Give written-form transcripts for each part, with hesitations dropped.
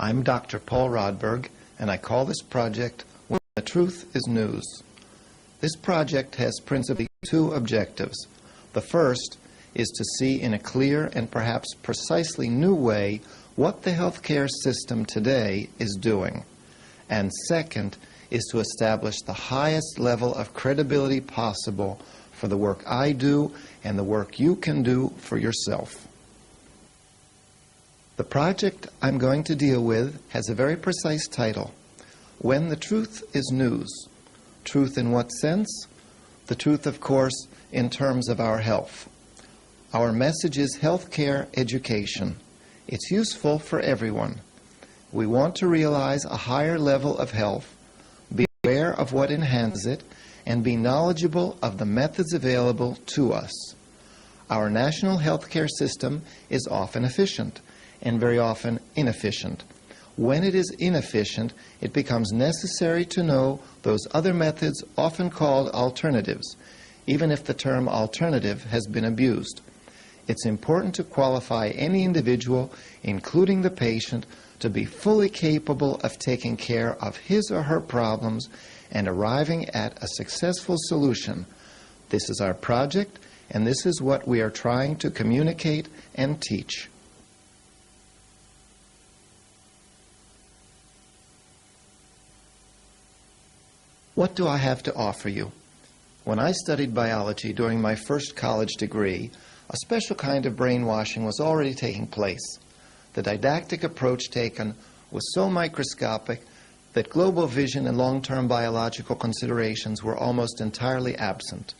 I'm Dr. Paul Rodberg, and I call this project When the Truth is News. This project has principally two objectives. The first is to see in a clear and perhaps precisely new way what the healthcare system today is doing. And second is to establish the highest level of credibility possible for the work I do and the work you can do for yourself. The project I'm going to deal with has a very precise title, When the Truth is News. Truth in what sense? The truth, of course, in terms of our health. Our message is healthcare education. It's useful for everyone. We want to realize a higher level of health, be aware of what enhances it, and be knowledgeable of the methods available to us. Our national healthcare system is often efficient and very often inefficient. When it is inefficient, it becomes necessary to know those other methods often called alternatives, even if the term alternative has been abused. It's important to qualify any individual, including the patient, to be fully capable of taking care of his or her problems and arriving at a successful solution. This is our project, and this is what we are trying to communicate and teach. What do I have to offer you? When I studied biology during my first college degree, a special kind of brainwashing was already taking place. The didactic approach taken was so microscopic that global vision and long-term biological considerations were almost entirely absent.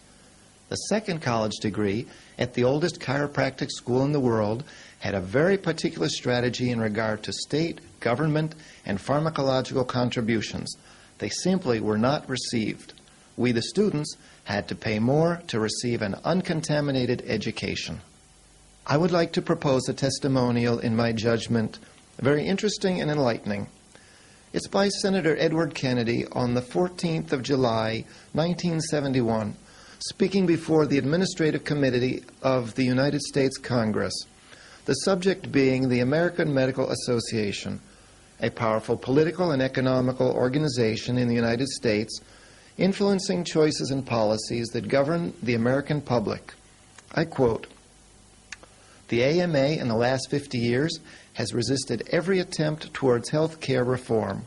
The second college degree at the oldest chiropractic school in the world had a very particular strategy in regard to state, government, and pharmacological contributions. They simply were not received. We, the students, had to pay more to receive an uncontaminated education. I would like to propose a testimonial in my judgment, very interesting and enlightening. It's by Senator Edward Kennedy on the 14th of July, 1971, speaking before the Administrative Committee of the United States Congress, the subject being the American Medical Association, a powerful political and economical organization in the United States, influencing choices and policies that govern the American public. I quote, "The AMA in the last 50 years has resisted every attempt towards health care reform.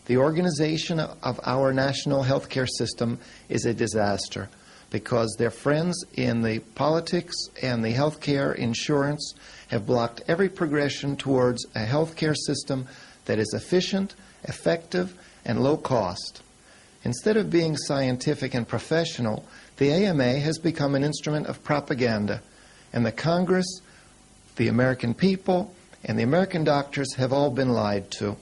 The organization of our national health care system is a disaster because their friends in the politics and the health care insurance have blocked every progression towards a health care system that is efficient, effective, and low cost. Instead of being scientific and professional, the AMA has become an instrument of propaganda, and the Congress, the American people, and the American doctors have all been lied to.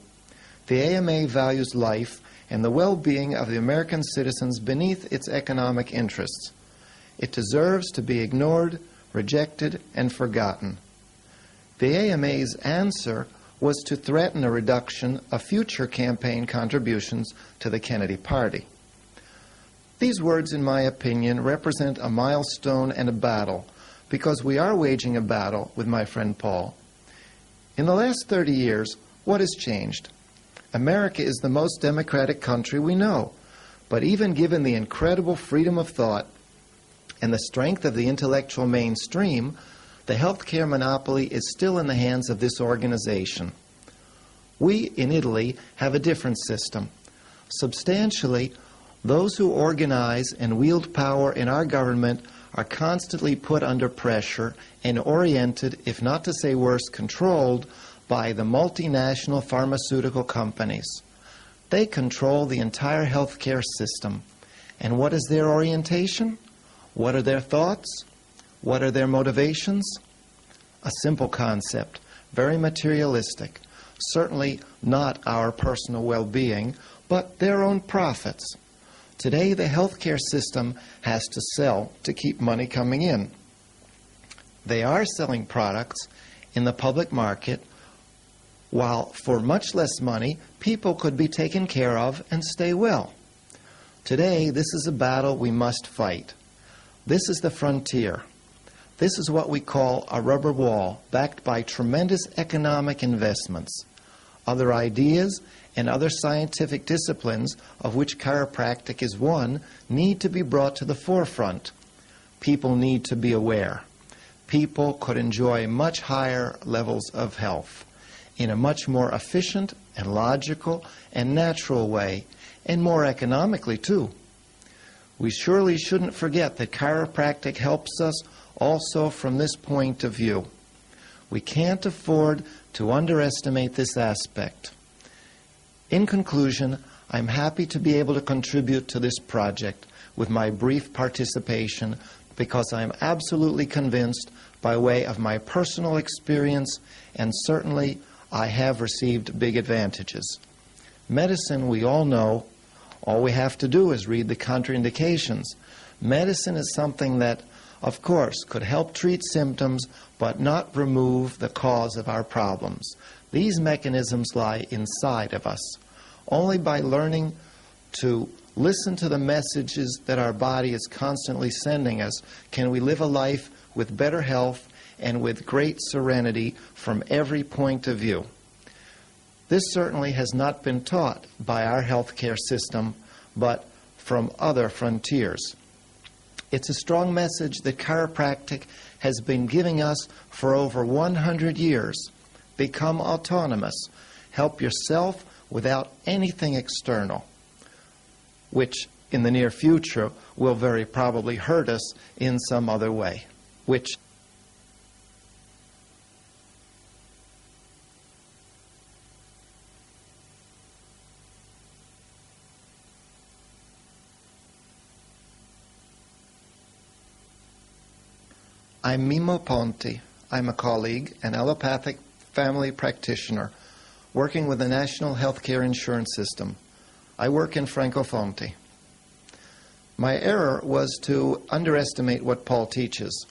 The AMA values life and the well-being of the American citizens beneath its economic interests. It deserves to be ignored, rejected, and forgotten. The AMA's answer was to threaten a reduction of future campaign contributions to the Kennedy Party. These words, in my opinion, represent a milestone and a battle, because we are waging a battle with my friend Paul. In the last 30 years, what has changed? America is the most democratic country we know, but even given the incredible freedom of thought and the strength of the intellectual mainstream, the healthcare monopoly is still in the hands of this organization. We, in Italy, have a different system. Substantially, those who organize and wield power in our government are constantly put under pressure and oriented, if not to say worse, controlled by the multinational pharmaceutical companies. They control the entire healthcare system. And what is their orientation? What are their thoughts? What are their motivations? A simple concept, very materialistic, certainly not our personal well-being, but their own profits. Today, the healthcare system has to sell to keep money coming in. They are selling products in the public market, while for much less money, people could be taken care of and stay well. Today, this is a battle we must fight. This is the frontier. This is what we call a rubber wall, backed by tremendous economic investments. Other ideas and other scientific disciplines, of which chiropractic is one, need to be brought to the forefront. People need to be aware. People could enjoy much higher levels of health in a much more efficient and logical and natural way, and more economically too. We surely shouldn't forget that chiropractic helps us also from this point of view. We can't afford to underestimate this aspect. In conclusion, I'm happy to be able to contribute to this project with my brief participation because I'm absolutely convinced by way of my personal experience, and certainly I have received big advantages. Medicine, we all know, all we have to do is read the contraindications. Medicine is something that, of course, could help treat symptoms but not remove the cause of our problems. These mechanisms lie inside of us. Only by learning to listen to the messages that our body is constantly sending us can we live a life with better health and with great serenity from every point of view. This certainly has not been taught by our healthcare system, but from other frontiers. It's a strong message that chiropractic has been giving us for over 100 years. Become autonomous. Help yourself without anything external, which in the near future will very probably hurt us in some other way, which I'm Mimo Ponti. I'm a colleague, an allopathic family practitioner, working with the National Healthcare Insurance System. I work in Francofonte. My error was to underestimate what Paul teaches,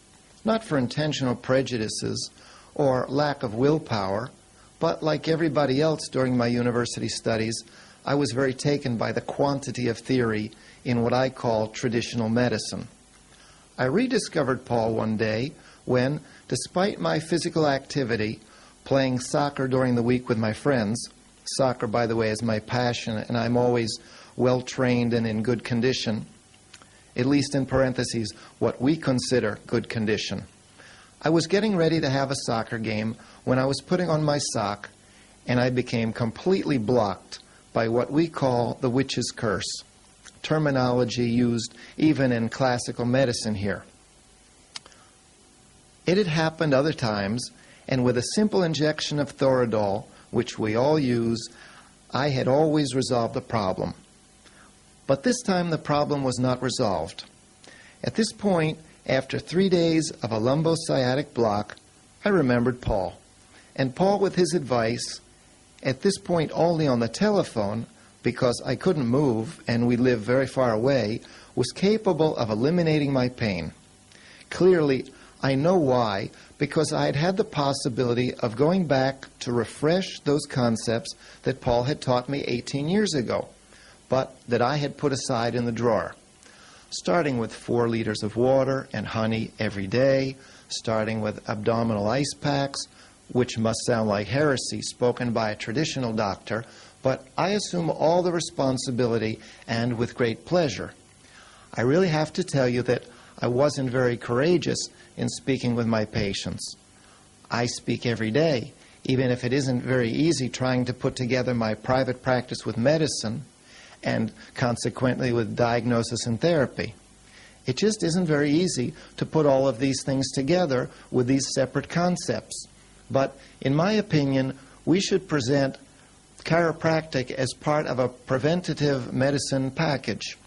not for intentional prejudices or lack of willpower, but like everybody else during my university studies, I was very taken by the quantity of theory in what I call traditional medicine. I rediscovered Paul one day when, despite my physical activity, playing soccer during the week with my friends, soccer, by the way, is my passion, and I'm always well-trained and in good condition, at least in parentheses, what we consider good condition. I was getting ready to have a soccer game when I was putting on my sock, and I became completely blocked by what we call the witch's curse, terminology used even in classical medicine here. It had happened other times, and with a simple injection of Thoradol, which we all use, I had always resolved the problem. But this time the problem was not resolved. At this point, after 3 days of a lumbosciatic block, I remembered Paul. And Paul, with his advice, at this point only on the telephone, because I couldn't move and we lived very far away, was capable of eliminating my pain. Clearly, I know why, because I had had the possibility of going back to refresh those concepts that Paul had taught me 18 years ago, but that I had put aside in the drawer. Starting with 4 liters of water and honey every day, starting with abdominal ice packs, which must sound like heresy spoken by a traditional doctor, but I assume all the responsibility and with great pleasure. I really have to tell you that I wasn't very courageous in speaking with my patients. I speak every day, even if it isn't very easy trying to put together my private practice with medicine and consequently with diagnosis and therapy. It just isn't very easy to put all of these things together with these separate concepts. But in my opinion, we should present chiropractic as part of a preventative medicine package.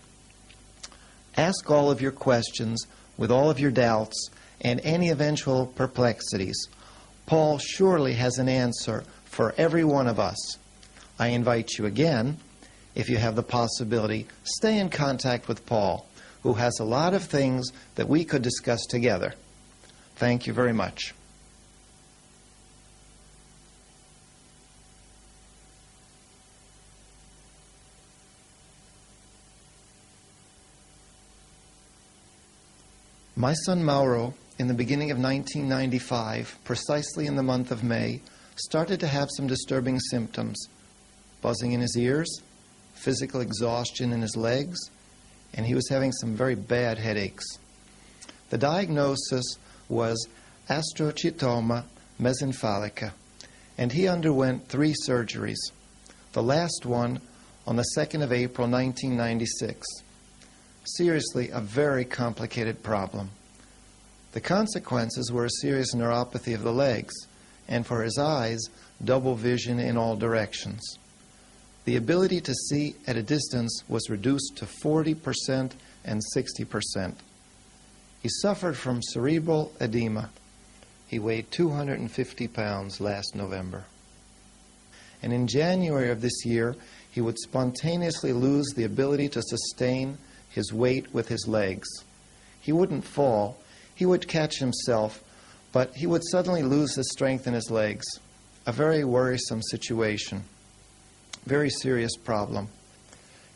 Ask all of your questions with all of your doubts and any eventual perplexities. Paul surely has an answer for every one of us. I invite you again, if you have the possibility, stay in contact with Paul, who has a lot of things that we could discuss together. Thank you very much. My son Mauro, in the beginning of 1995, precisely in the month of May, started to have some disturbing symptoms: buzzing in his ears, physical exhaustion in his legs, and he was having some very bad headaches. The diagnosis was astrocytoma mesencephalica, and he underwent 3 surgeries, the last one on the 2nd of April, 1996. Seriously, a very complicated problem. The consequences were a serious neuropathy of the legs, and for his eyes, double vision in all directions. The ability to see at a distance was reduced to 40% and 60%. He suffered from cerebral edema. He weighed 250 pounds last November. And in January of this year, he would spontaneously lose the ability to sustain his weight with his legs. He wouldn't fall. He would catch himself, but he would suddenly lose the strength in his legs. A very worrisome situation. Very serious problem.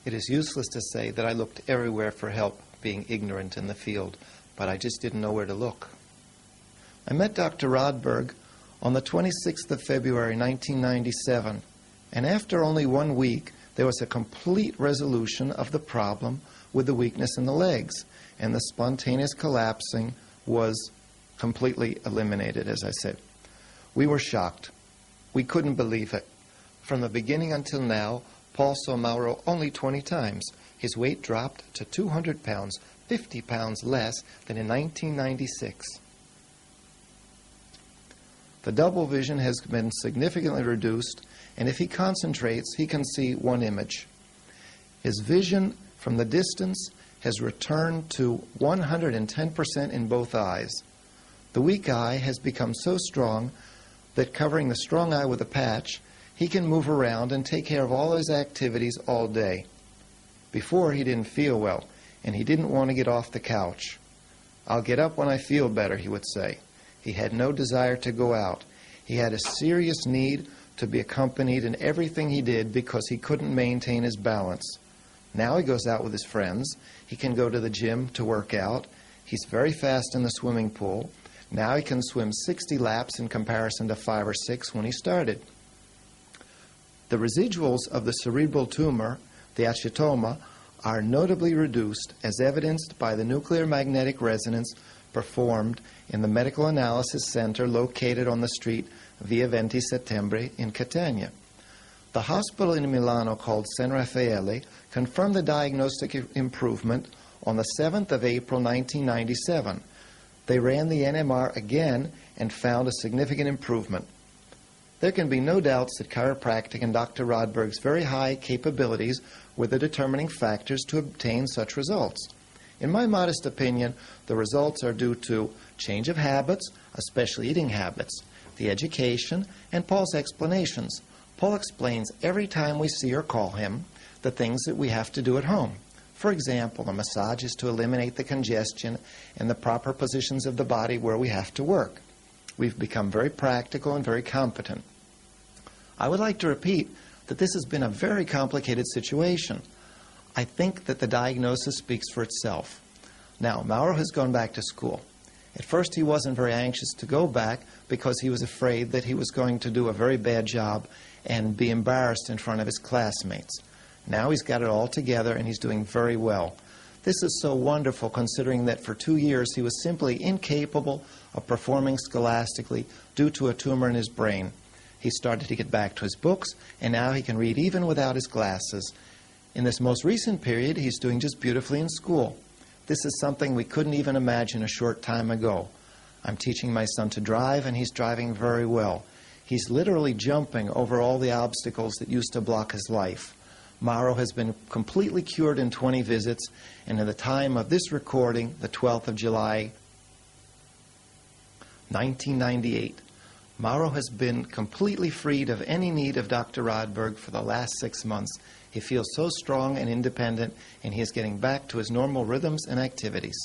It is useless to say that I looked everywhere for help, being ignorant in the field, but I just didn't know where to look. I met Dr. Rodberg on the 26th of February, 1997, and after only 1 week, there was a complete resolution of the problem with the weakness in the legs, and the spontaneous collapsing was completely eliminated, as I said. We were shocked. We couldn't believe it. From the beginning until now, Paul saw Mauro only 20 times. His weight dropped to 200 pounds, 50 pounds less than in 1996. The double vision has been significantly reduced, and if he concentrates, he can see one image. His vision from the distance has returned to 110% in both eyes. The weak eye has become so strong that covering the strong eye with a patch, he can move around and take care of all his activities all day. Before, he didn't feel well, and he didn't want to get off the couch. "I'll get up when I feel better," he would say. He had no desire to go out. He had a serious need to be accompanied in everything he did because he couldn't maintain his balance. Now he goes out with his friends. He can go to the gym to work out. He's very fast in the swimming pool. Now he can swim 60 laps in comparison to 5 or 6 when he started. The residuals of the cerebral tumor, the astrocytoma, are notably reduced, as evidenced by the nuclear magnetic resonance performed in the Medical Analysis Center located on the street Via 20 Settembre in Catania. The hospital in Milano called San Raffaele confirmed the diagnostic improvement on the 7th of April 1997. They ran the NMR again and found a significant improvement. There can be no doubts that chiropractic and Dr. Rodberg's very high capabilities were the determining factors to obtain such results. In my modest opinion, the results are due to change of habits, especially eating habits, the education, and Paul's explanations. Paul explains every time we see or call him the things that we have to do at home. For example, the massage is to eliminate the congestion and the proper positions of the body where we have to work. We've become very practical and very competent. I would like to repeat that this has been a very complicated situation. I think that the diagnosis speaks for itself. Now, Mauro has gone back to school. At first, he wasn't very anxious to go back because he was afraid that he was going to do a very bad job and be embarrassed in front of his classmates. Now he's got it all together and he's doing very well. This is so wonderful considering that for 2 years he was simply incapable of performing scholastically due to a tumor in his brain. He started to get back to his books, and now he can read even without his glasses. In this most recent period, he's doing just beautifully in school. This is something we couldn't even imagine a short time ago. I'm teaching my son to drive, and he's driving very well. He's literally jumping over all the obstacles that used to block his life. Mauro has been completely cured in 20 visits, and at the time of this recording, the 12th of July, 1998, Mauro has been completely freed of any need of Dr. Rodberg for the last 6 months. He feels so strong and independent, and he is getting back to his normal rhythms and activities.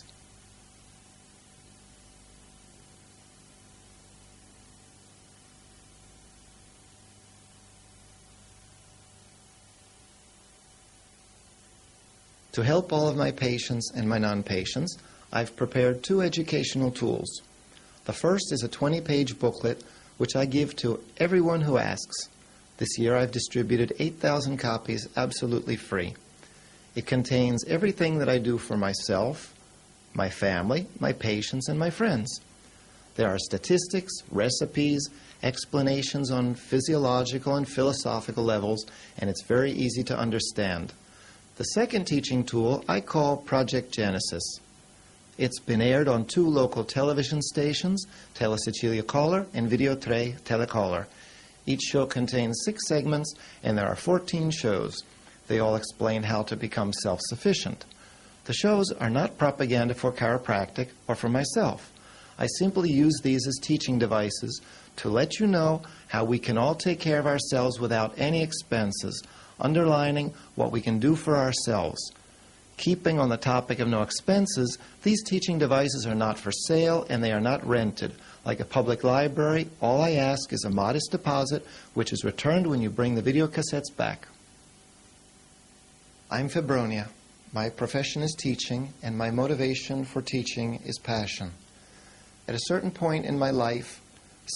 To help all of my patients and my non-patients, I've prepared 2 educational tools. The first is a 20-page booklet which I give to everyone who asks. This year I've distributed 8,000 copies absolutely free. It contains everything that I do for myself, my family, my patients, and my friends. There are statistics, recipes, explanations on physiological and philosophical levels, and it's very easy to understand. The second teaching tool I call Project Genesis. It's been aired on 2 local television stations, Tele Sicilia Caller and Video 3 Telecaller. Each show contains 6 segments, and there are 14 shows. They all explain how to become self-sufficient. The shows are not propaganda for chiropractic or for myself. I simply use these as teaching devices to let you know how we can all take care of ourselves without any expenses, underlining what we can do for ourselves. Keeping on the topic of no expenses, these teaching devices are not for sale and they are not rented. Like a public library, all I ask is a modest deposit, which is returned when you bring the video cassettes back. I'm Febronia. My profession is teaching, and my motivation for teaching is passion. At a certain point in my life,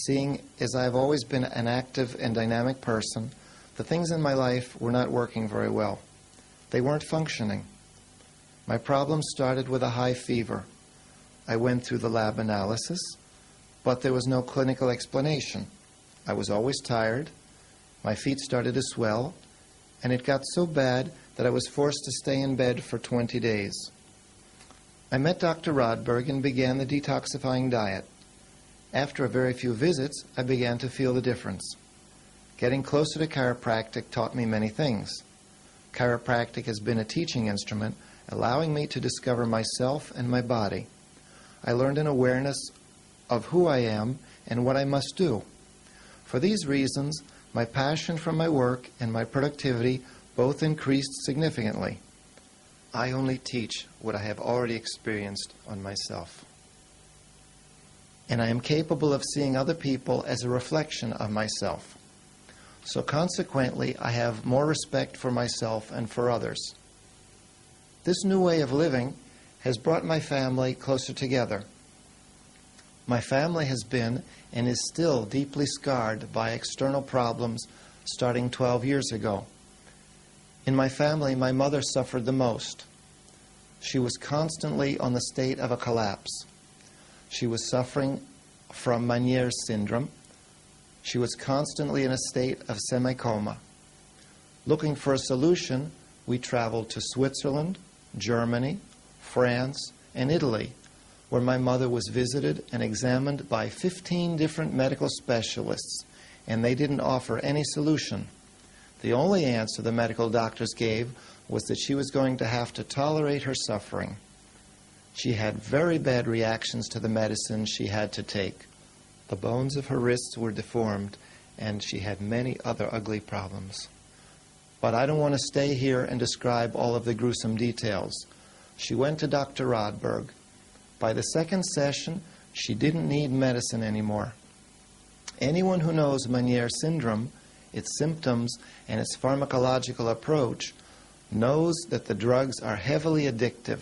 seeing as I've always been an active and dynamic person, the things in my life were not working very well. They weren't functioning. My problem started with a high fever. I went through the lab analysis, but there was no clinical explanation. I was always tired, my feet started to swell, and it got so bad that I was forced to stay in bed for 20 days. I met Dr. Rodberg and began the Detoxifying Diet. After a very few visits, I began to feel the difference. Getting closer to chiropractic taught me many things. Chiropractic has been a teaching instrument, allowing me to discover myself and my body. I learned an awareness of who I am and what I must do. For these reasons, my passion for my work and my productivity both increased significantly. I only teach what I have already experienced on myself. And I am capable of seeing other people as a reflection of myself. So consequently, I have more respect for myself and for others. This new way of living has brought my family closer together. My family has been and is still deeply scarred by external problems starting 12 years ago. In my family, my mother suffered the most. She was constantly on the state of a collapse. She was suffering from Meniere's syndrome. She was constantly in a state of semi-coma. Looking for a solution, we traveled to Switzerland, Germany, France, and Italy, where my mother was visited and examined by 15 different medical specialists, and they didn't offer any solution. The only answer the medical doctors gave was that she was going to have to tolerate her suffering. She had very bad reactions to the medicine she had to take. The bones of her wrists were deformed, and she had many other ugly problems. But I don't want to stay here and describe all of the gruesome details. She went to Dr. Rodberg. By the second session, she didn't need medicine anymore. Anyone who knows Meniere syndrome, its symptoms, and its pharmacological approach knows that the drugs are heavily addictive.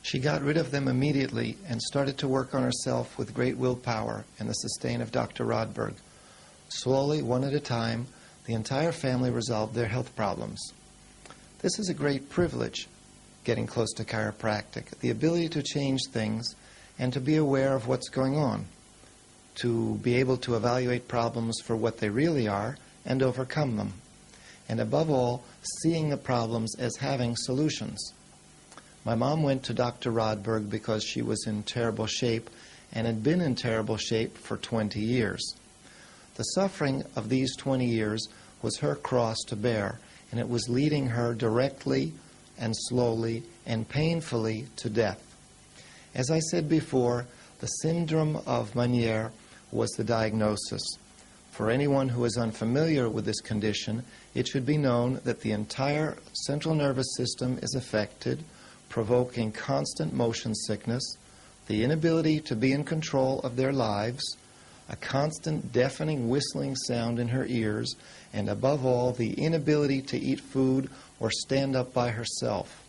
She got rid of them immediately and started to work on herself with great willpower and the sustain of Dr. Rodberg. Slowly, one at a time, the entire family resolved their health problems. This is a great privilege, getting close to chiropractic, the ability to change things and to be aware of what's going on, to be able to evaluate problems for what they really are and overcome them, and above all, seeing the problems as having solutions. My mom went to Dr. Rodberg because she was in terrible shape and had been in terrible shape for 20 years. The suffering of these 20 years was her cross to bear, and it was leading her directly and slowly and painfully to death. As I said before, the syndrome of Meniere was the diagnosis. For anyone who is unfamiliar with this condition, it should be known that the entire central nervous system is affected, provoking constant motion sickness, the inability to be in control of their lives, a constant deafening whistling sound in her ears, and above all, the inability to eat food or stand up by herself.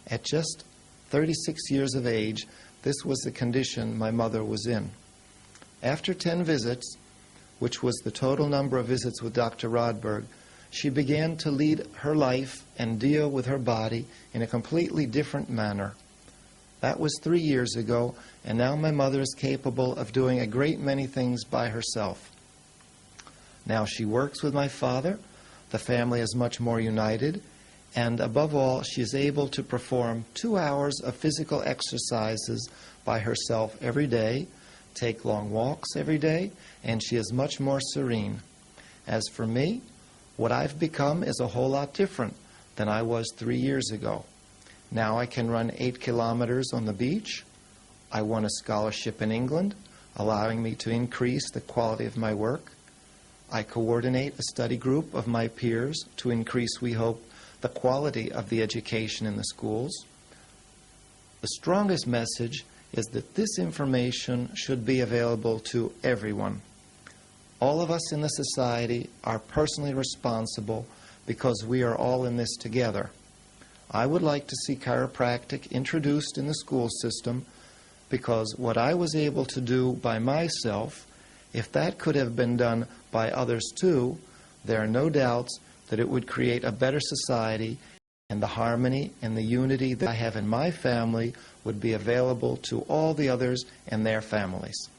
At just 36 years of age, this was the condition my mother was in. After 10 visits, which was the total number of visits with Dr. Rodberg, she began to lead her life and deal with her body in a completely different manner. That was 3 years ago, and now my mother is capable of doing a great many things by herself. Now she works with my father, the family is much more united, and above all, she is able to perform 2 hours of physical exercises by herself every day, take long walks every day, and she is much more serene. As for me, what I've become is a whole lot different than I was 3 years ago. Now I can run 8 kilometers on the beach. I won a scholarship in England, allowing me to increase the quality of my work. I coordinate a study group of my peers to increase, we hope, the quality of the education in the schools. The strongest message is that this information should be available to everyone. All of us in the society are personally responsible because we are all in this together. I would like to see chiropractic introduced in the school system because what I was able to do by myself, if that could have been done by others too, there are no doubts that it would create a better society, and the harmony and the unity that I have in my family would be available to all the others and their families.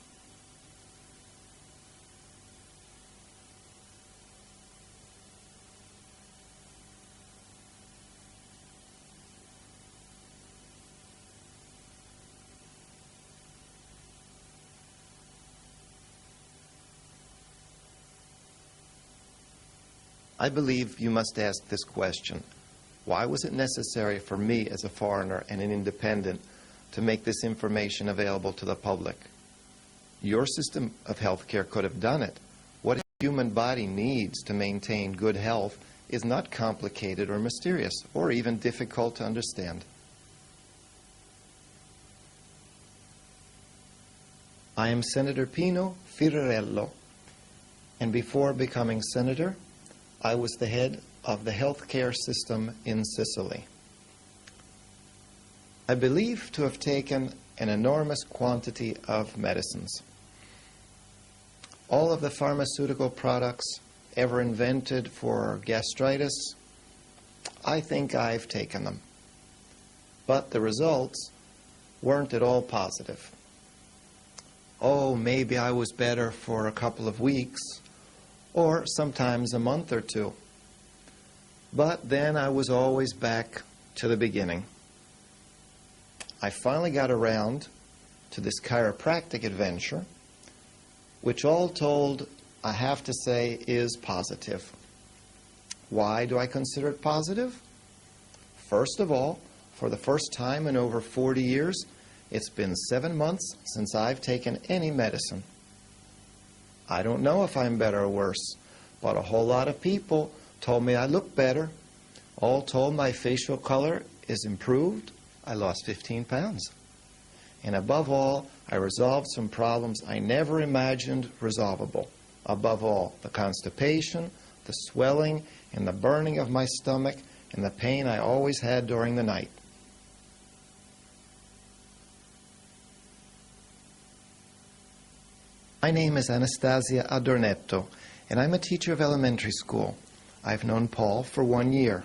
I believe you must ask this question. Why was it necessary for me as a foreigner and an independent to make this information available to the public? Your system of healthcare could have done it. What a human body needs to maintain good health is not complicated or mysterious or even difficult to understand. I am Senator Pino Firrello, and before becoming senator, I was the head of the healthcare system in Sicily. I believe to have taken an enormous quantity of medicines. All of the pharmaceutical products ever invented for gastritis, I think I've taken them. But the results weren't at all positive. Oh, maybe I was better for a couple of weeks, or sometimes a month or two. But then I was always back to the beginning. I finally got around to this chiropractic adventure, which all told, I have to say, is positive. Why do I consider it positive? First of all, for the first time in over 40 years, it's been 7 months since I've taken any medicine. I don't know if I'm better or worse, but a whole lot of people told me I look better. All told, my facial color is improved. I lost 15 pounds. And above all, I resolved some problems I never imagined resolvable. Above all, the constipation, the swelling, and the burning of my stomach, and the pain I always had during the night. My name is Anastasia Adornetto, and I'm a teacher of elementary school. I've known Paul for 1 year.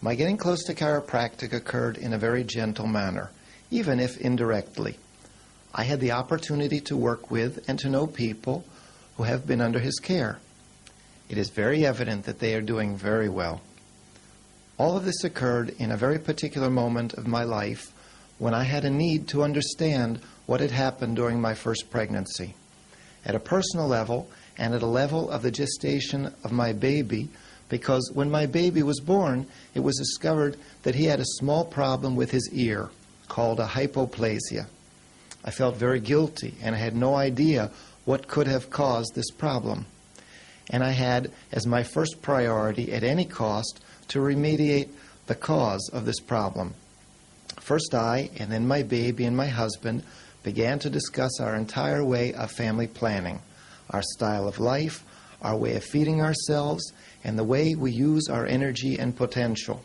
My getting close to chiropractic occurred in a very gentle manner, even if indirectly. I had the opportunity to work with and to know people who have been under his care. It is very evident that they are doing very well. All of this occurred in a very particular moment of my life when I had a need to understand what had happened during my first pregnancy. At a personal level and at a level of the gestation of my baby, because when my baby was born, it was discovered that he had a small problem with his ear called a hypoplasia. I felt very guilty and I had no idea what could have caused this problem. And I had as my first priority at any cost to remediate the cause of this problem. First I, and then my baby and my husband, began to discuss our entire way of family planning, our style of life, our way of feeding ourselves, and the way we use our energy and potential.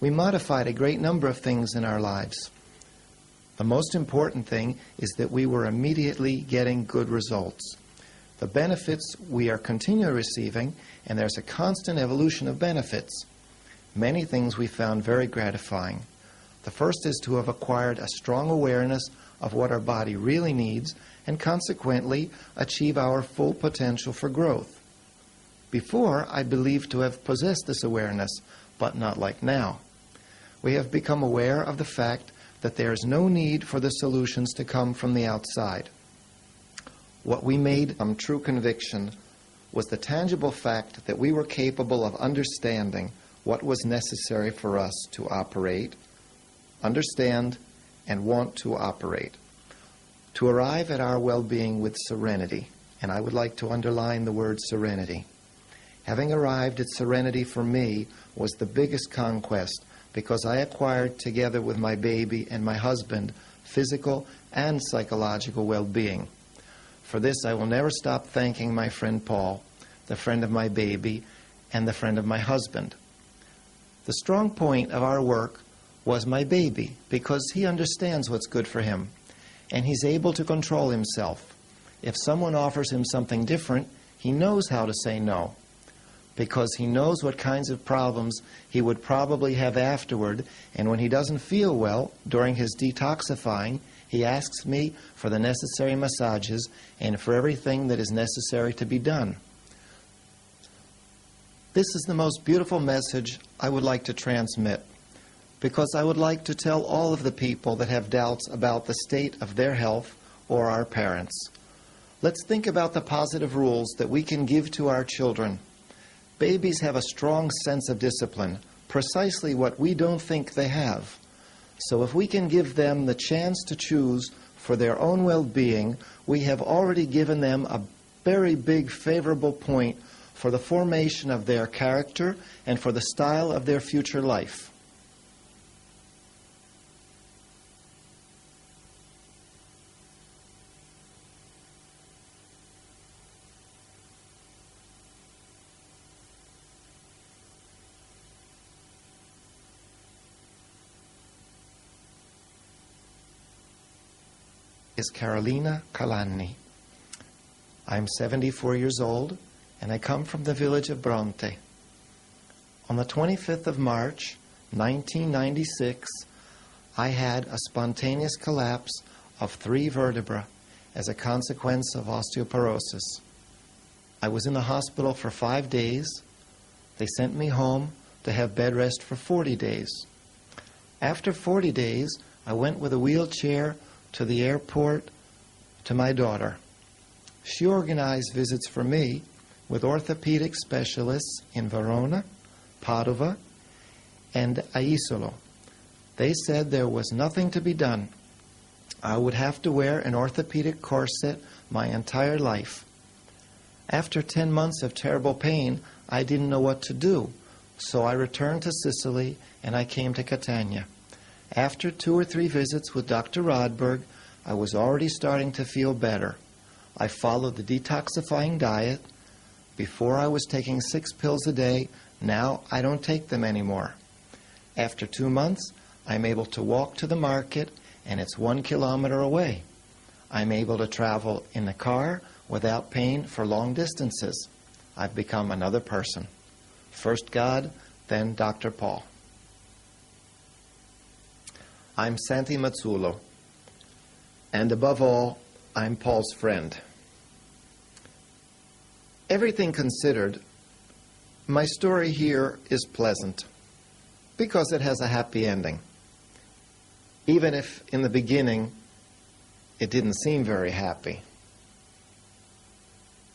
We modified a great number of things in our lives. The most important thing is that we were immediately getting good results. The benefits we are continually receiving, and there's a constant evolution of benefits. Many things we found very gratifying. The first is to have acquired a strong awareness of what our body really needs and consequently achieve our full potential for growth. Before, I believed to have possessed this awareness, but not like now. We have become aware of the fact that there is no need for the solutions to come from the outside. What we made a true conviction was the tangible fact that we were capable of understanding what was necessary for us to operate, understand, and want to operate, to arrive at our well-being with serenity. And I would like to underline the word serenity. Having arrived at serenity for me was the biggest conquest, because I acquired, together with my baby and my husband, physical and psychological well-being. For this, I will never stop thanking my friend Paul, the friend of my baby, and the friend of my husband. The strong point of our work was my baby, because he understands what's good for him, and he's able to control himself. If someone offers him something different, he knows how to say no, because he knows what kinds of problems he would probably have afterward, and when he doesn't feel well during his detoxifying, he asks me for the necessary massages and for everything that is necessary to be done. This is the most beautiful message I would like to transmit, because I would like to tell all of the people that have doubts about the state of their health or our parents. Let's think about the positive rules that we can give to our children. Babies have a strong sense of discipline, precisely what we don't think they have. So if we can give them the chance to choose for their own well-being, we have already given them a very big favorable point for the formation of their character and for the style of their future life. Is Carolina Calanni. I'm 74 years old, and I come from the village of Bronte. On the 25th of March, 1996, I had a spontaneous collapse of 3 vertebrae as a consequence of osteoporosis. I was in the hospital for 5 days. They sent me home to have bed rest for 40 days. After 40 days, I went with a wheelchair to the airport to my daughter. She organized visits for me with orthopedic specialists in Verona, Padova, and Aisolo. They said there was nothing to be done. I would have to wear an orthopedic corset my entire life. After 10 months of terrible pain, I didn't know what to do, so I returned to Sicily and I came to Catania. After 2 or 3 visits with Dr. Rodberg, I was already starting to feel better. I followed the detoxifying diet. Before I was taking 6 pills a day. Now I don't take them anymore. After 2 months, I'm able to walk to the market, and it's 1 kilometer away. I'm able to travel in the car without pain for long distances. I've become another person. First God, then Dr. Paul. I'm Santi Mazzullo, and above all, I'm Paul's friend. Everything considered, my story here is pleasant because it has a happy ending, even if in the beginning it didn't seem very happy.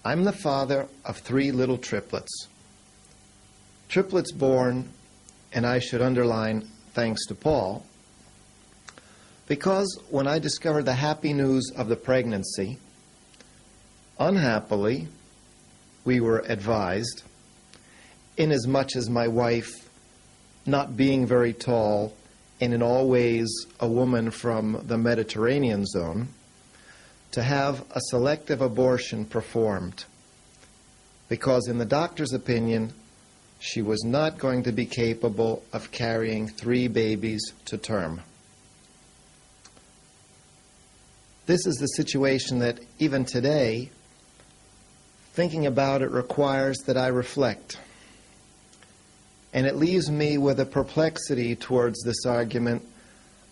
I'm the father of 3 little triplets. Triplets born, and I should underline, thanks to Paul, because when I discovered the happy news of the pregnancy, unhappily, we were advised, inasmuch as my wife, not being very tall and in all ways a woman from the Mediterranean zone, to have a selective abortion performed, because in the doctor's opinion, she was not going to be capable of carrying 3 babies to term. This is the situation that even today, thinking about it requires that I reflect. And it leaves me with a perplexity towards this argument.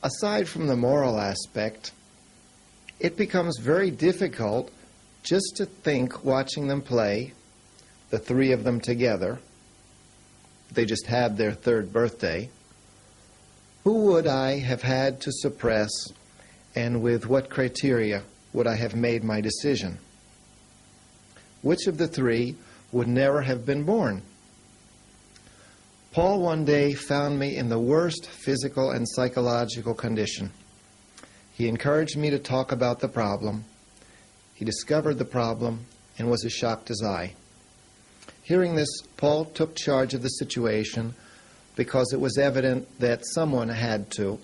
Aside from the moral aspect, it becomes very difficult just to think, watching them play, the three of them together. They just had their third birthday. Who would I have had to suppress, and with what criteria would I have made my decision? Which of the three would never have been born? Paul one day found me in the worst physical and psychological condition. He encouraged me to talk about the problem. He discovered the problem and was as shocked as I. Hearing this, Paul took charge of the situation because it was evident that someone had to,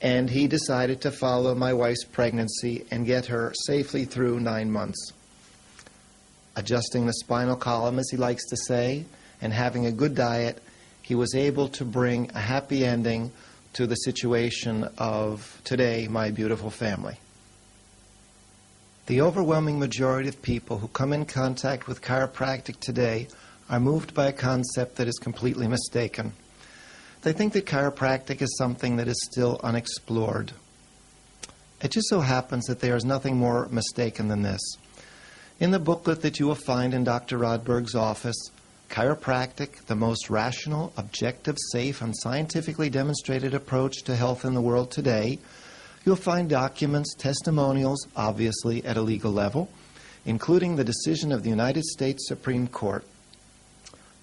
and he decided to follow my wife's pregnancy and get her safely through 9 months. Adjusting the spinal column, as he likes to say, and having a good diet, he was able to bring a happy ending to the situation of today, my beautiful family. The overwhelming majority of people who come in contact with chiropractic today are moved by a concept that is completely mistaken. They think that chiropractic is something that is still unexplored. It just so happens that there is nothing more mistaken than this. In the booklet that you will find in Dr. Rodberg's office, Chiropractic, the most rational, objective, safe, and scientifically demonstrated approach to health in the world today, you'll find documents, testimonials, obviously at a legal level, including the decision of the United States Supreme Court,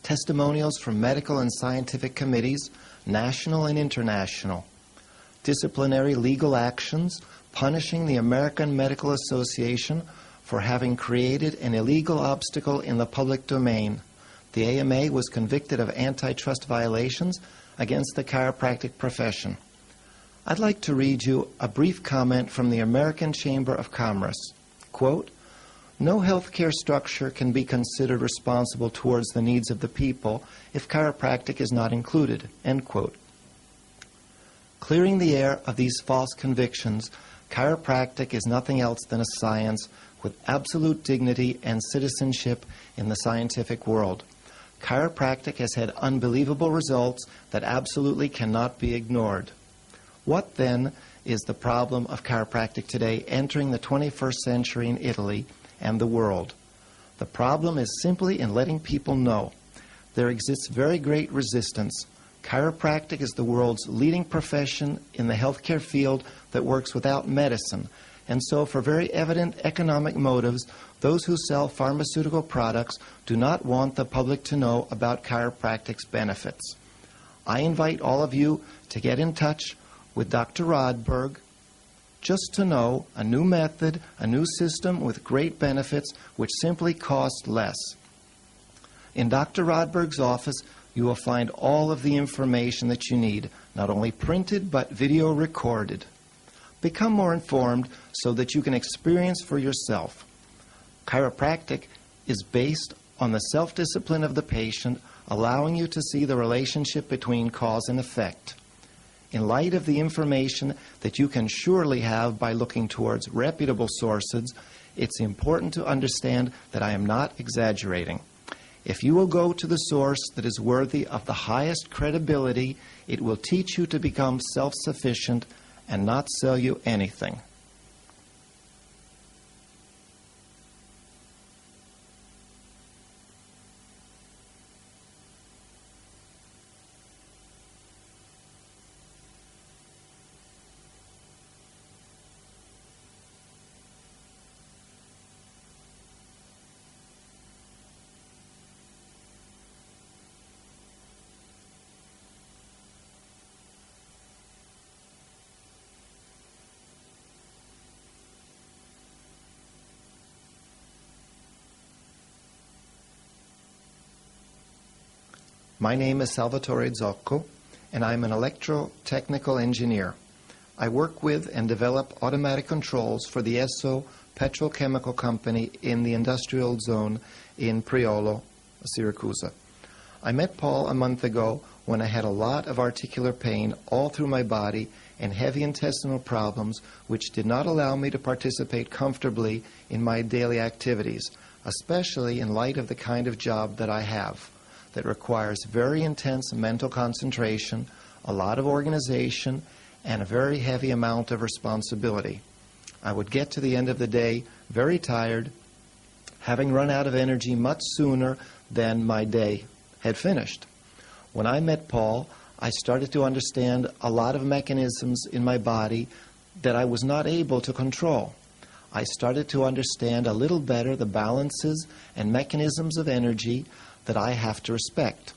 testimonials from medical and scientific committees, national and international, disciplinary legal actions punishing the American Medical Association for having created an illegal obstacle in the public domain. The AMA was convicted of antitrust violations against the chiropractic profession. I'd like to read you a brief comment from the American Chamber of Commerce. Quote, "No healthcare structure can be considered responsible towards the needs of the people if chiropractic is not included." End quote. Clearing the air of these false convictions, chiropractic is nothing else than a science with absolute dignity and citizenship in the scientific world. Chiropractic has had unbelievable results that absolutely cannot be ignored. What, then, is the problem of chiropractic today entering the 21st century in Italy and the world? The problem is simply in letting people know. There exists very great resistance. Chiropractic is the world's leading profession in the healthcare field that works without medicine, and so for very evident economic motives, those who sell pharmaceutical products do not want the public to know about chiropractic's benefits. I invite all of you to get in touch with Dr. Rodberg just to know a new method, a new system with great benefits which simply cost less. In Dr. Rodberg's office, you will find all of the information that you need, not only printed but video recorded. Become more informed so that you can experience for yourself. Chiropractic is based on the self-discipline of the patient, allowing you to see the relationship between cause and effect. In light of the information that you can surely have by looking towards reputable sources, it's important to understand that I am not exaggerating. If you will go to the source that is worthy of the highest credibility, it will teach you to become self-sufficient and not sell you anything. My name is Salvatore Zocco, and I'm an electrotechnical engineer. I work with and develop automatic controls for the Esso petrochemical company in the industrial zone in Priolo, Syracuse. I met Paul a month ago when I had a lot of articular pain all through my body and heavy intestinal problems which did not allow me to participate comfortably in my daily activities, especially in light of the kind of job that I have that requires very intense mental concentration, a lot of organization, and a very heavy amount of responsibility. I would get to the end of the day very tired, having run out of energy much sooner than my day had finished. When I met Paul, I started to understand a lot of mechanisms in my body that I was not able to control. I started to understand a little better the balances and mechanisms of energy that I have to respect.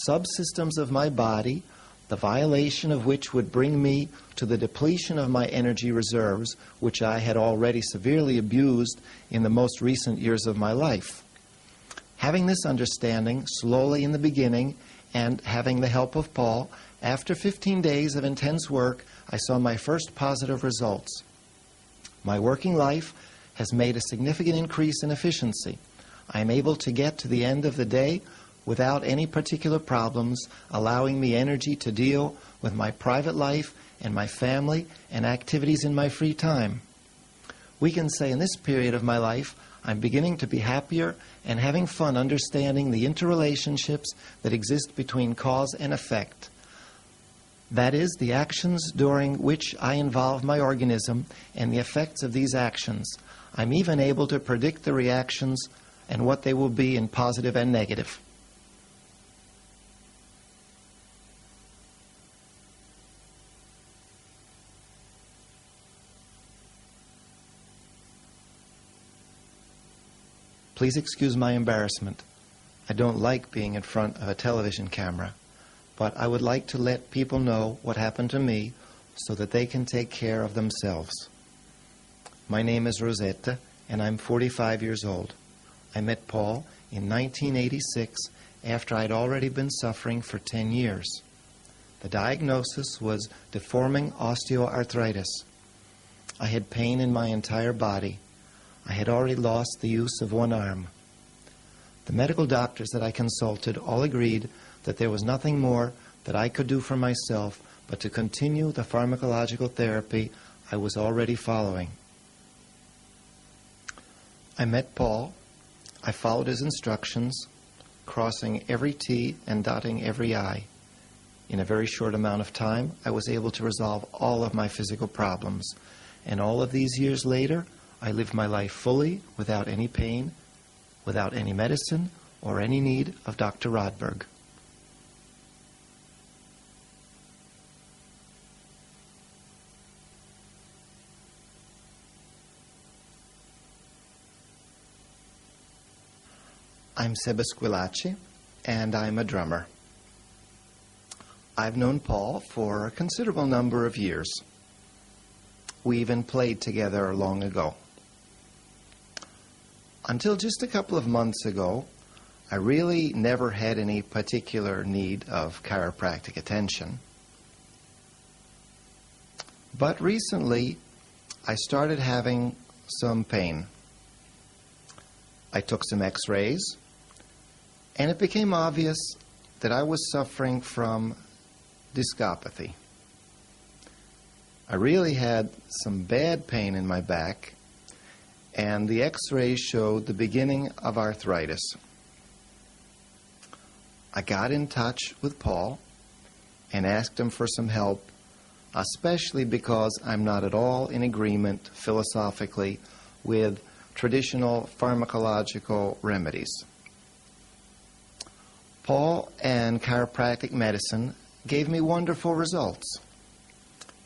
Subsystems of my body, the violation of which would bring me to the depletion of my energy reserves, which I had already severely abused in the most recent years of my life. Having this understanding slowly in the beginning and having the help of Paul, after 15 days of intense work, I saw my first positive results. My working life has made a significant increase in efficiency. I am able to get to the end of the day without any particular problems, allowing me energy to deal with my private life and my family and activities in my free time. We can say in this period of my life, I'm beginning to be happier and having fun understanding the interrelationships that exist between cause and effect. That is, the actions during which I involve my organism and the effects of these actions. I'm even able to predict the reactions and what they will be in positive and negative. Please excuse my embarrassment. I don't like being in front of a television camera, but I would like to let people know what happened to me so that they can take care of themselves. My name is Rosetta, and I'm 45 years old. I met Paul in 1986 after I'd already been suffering for 10 years. The diagnosis was deforming osteoarthritis. I had pain in my entire body. I had already lost the use of one arm. The medical doctors that I consulted all agreed that there was nothing more that I could do for myself but to continue the pharmacological therapy I was already following. I met Paul. I followed his instructions, crossing every T and dotting every I. In a very short amount of time, I was able to resolve all of my physical problems. And all of these years later, I lived my life fully, without any pain, without any medicine, or any need of Dr. Rodberg. I'm Seba Squillaci, and I'm a drummer. I've known Paul for a considerable number of years. We even played together long ago. Until just a couple of months ago, I really never had any particular need of chiropractic attention. But recently, I started having some pain. I took some x-rays, and it became obvious that I was suffering from discopathy. I really had some bad pain in my back, and the x-rays showed the beginning of arthritis. I got in touch with Paul and asked him for some help, especially because I'm not at all in agreement philosophically with traditional pharmacological remedies. Paul and chiropractic medicine gave me wonderful results.